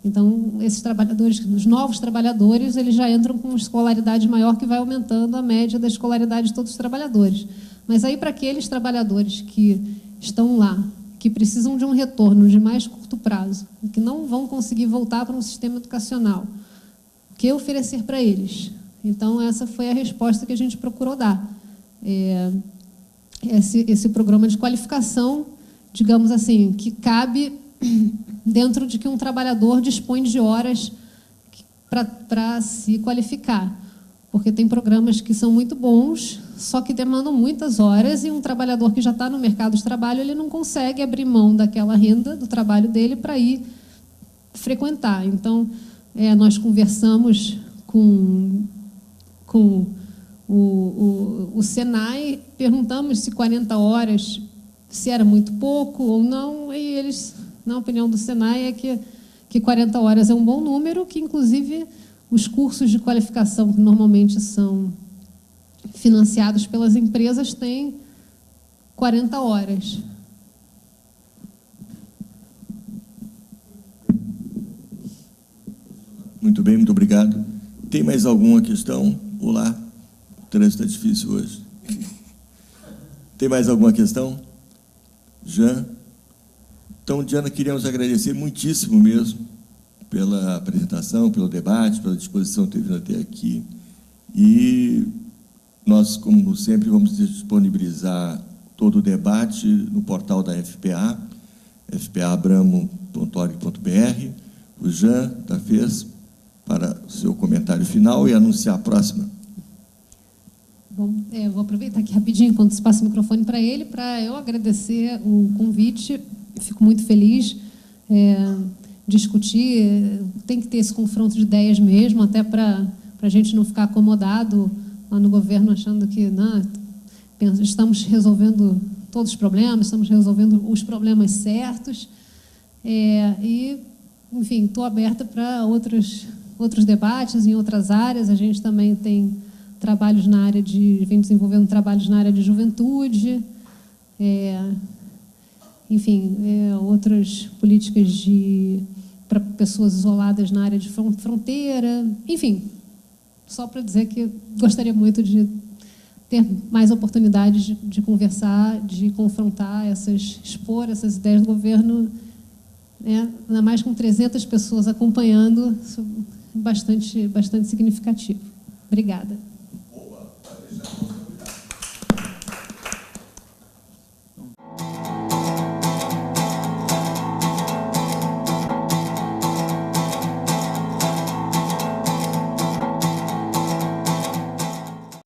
Então, esses trabalhadores, os novos trabalhadores, eles já entram com uma escolaridade maior, que vai aumentando a média da escolaridade de todos os trabalhadores. Mas aí, para aqueles trabalhadores que estão lá, que precisam de um retorno de mais curto prazo, que não vão conseguir voltar para um sistema educacional, o que oferecer para eles? Então, essa foi a resposta que a gente procurou dar. Esse programa de qualificação, digamos assim, que cabe dentro de que um trabalhador dispõe de horas para se qualificar. Porque tem programas que são muito bons, só que demandam muitas horas, e um trabalhador que já está no mercado de trabalho, ele não consegue abrir mão daquela renda do trabalho dele para ir frequentar. Então, nós conversamos com o Senai, perguntamos se 40 horas, se era muito pouco ou não, e eles, na opinião do Senai, que 40 horas é um bom número, que, inclusive, os cursos de qualificação, que normalmente são financiados pelas empresas, têm 40 horas. Muito bem, muito obrigado. Tem mais alguma questão? Olá, o trânsito está difícil hoje. Tem mais alguma questão? Jean? Então, Diana, queríamos agradecer muitíssimo mesmo pela apresentação, pelo debate, pela disposição que teve até aqui. E nós, como sempre, vamos disponibilizar todo o debate no portal da FPA, fpaabramo.org.br. O Jean da FES para o seu comentário final e anunciar a próxima. Bom, vou aproveitar aqui rapidinho, enquanto se passa o microfone para ele, para eu agradecer o convite. Fico muito feliz. Discutir, tem que ter esse confronto de ideias mesmo, até para a gente não ficar acomodado lá no governo, achando que estamos resolvendo todos os problemas, estamos resolvendo os problemas certos. E, enfim, estou aberta para outros debates em outras áreas. A gente também tem trabalhos vem desenvolvendo trabalhos na área de juventude, enfim, outras políticas para pessoas isoladas na área de fronteira, enfim, só para dizer que gostaria muito de ter mais oportunidades de conversar, de confrontar expor essas ideias do governo, ainda mais com 300 pessoas acompanhando, bastante significativo. Obrigada.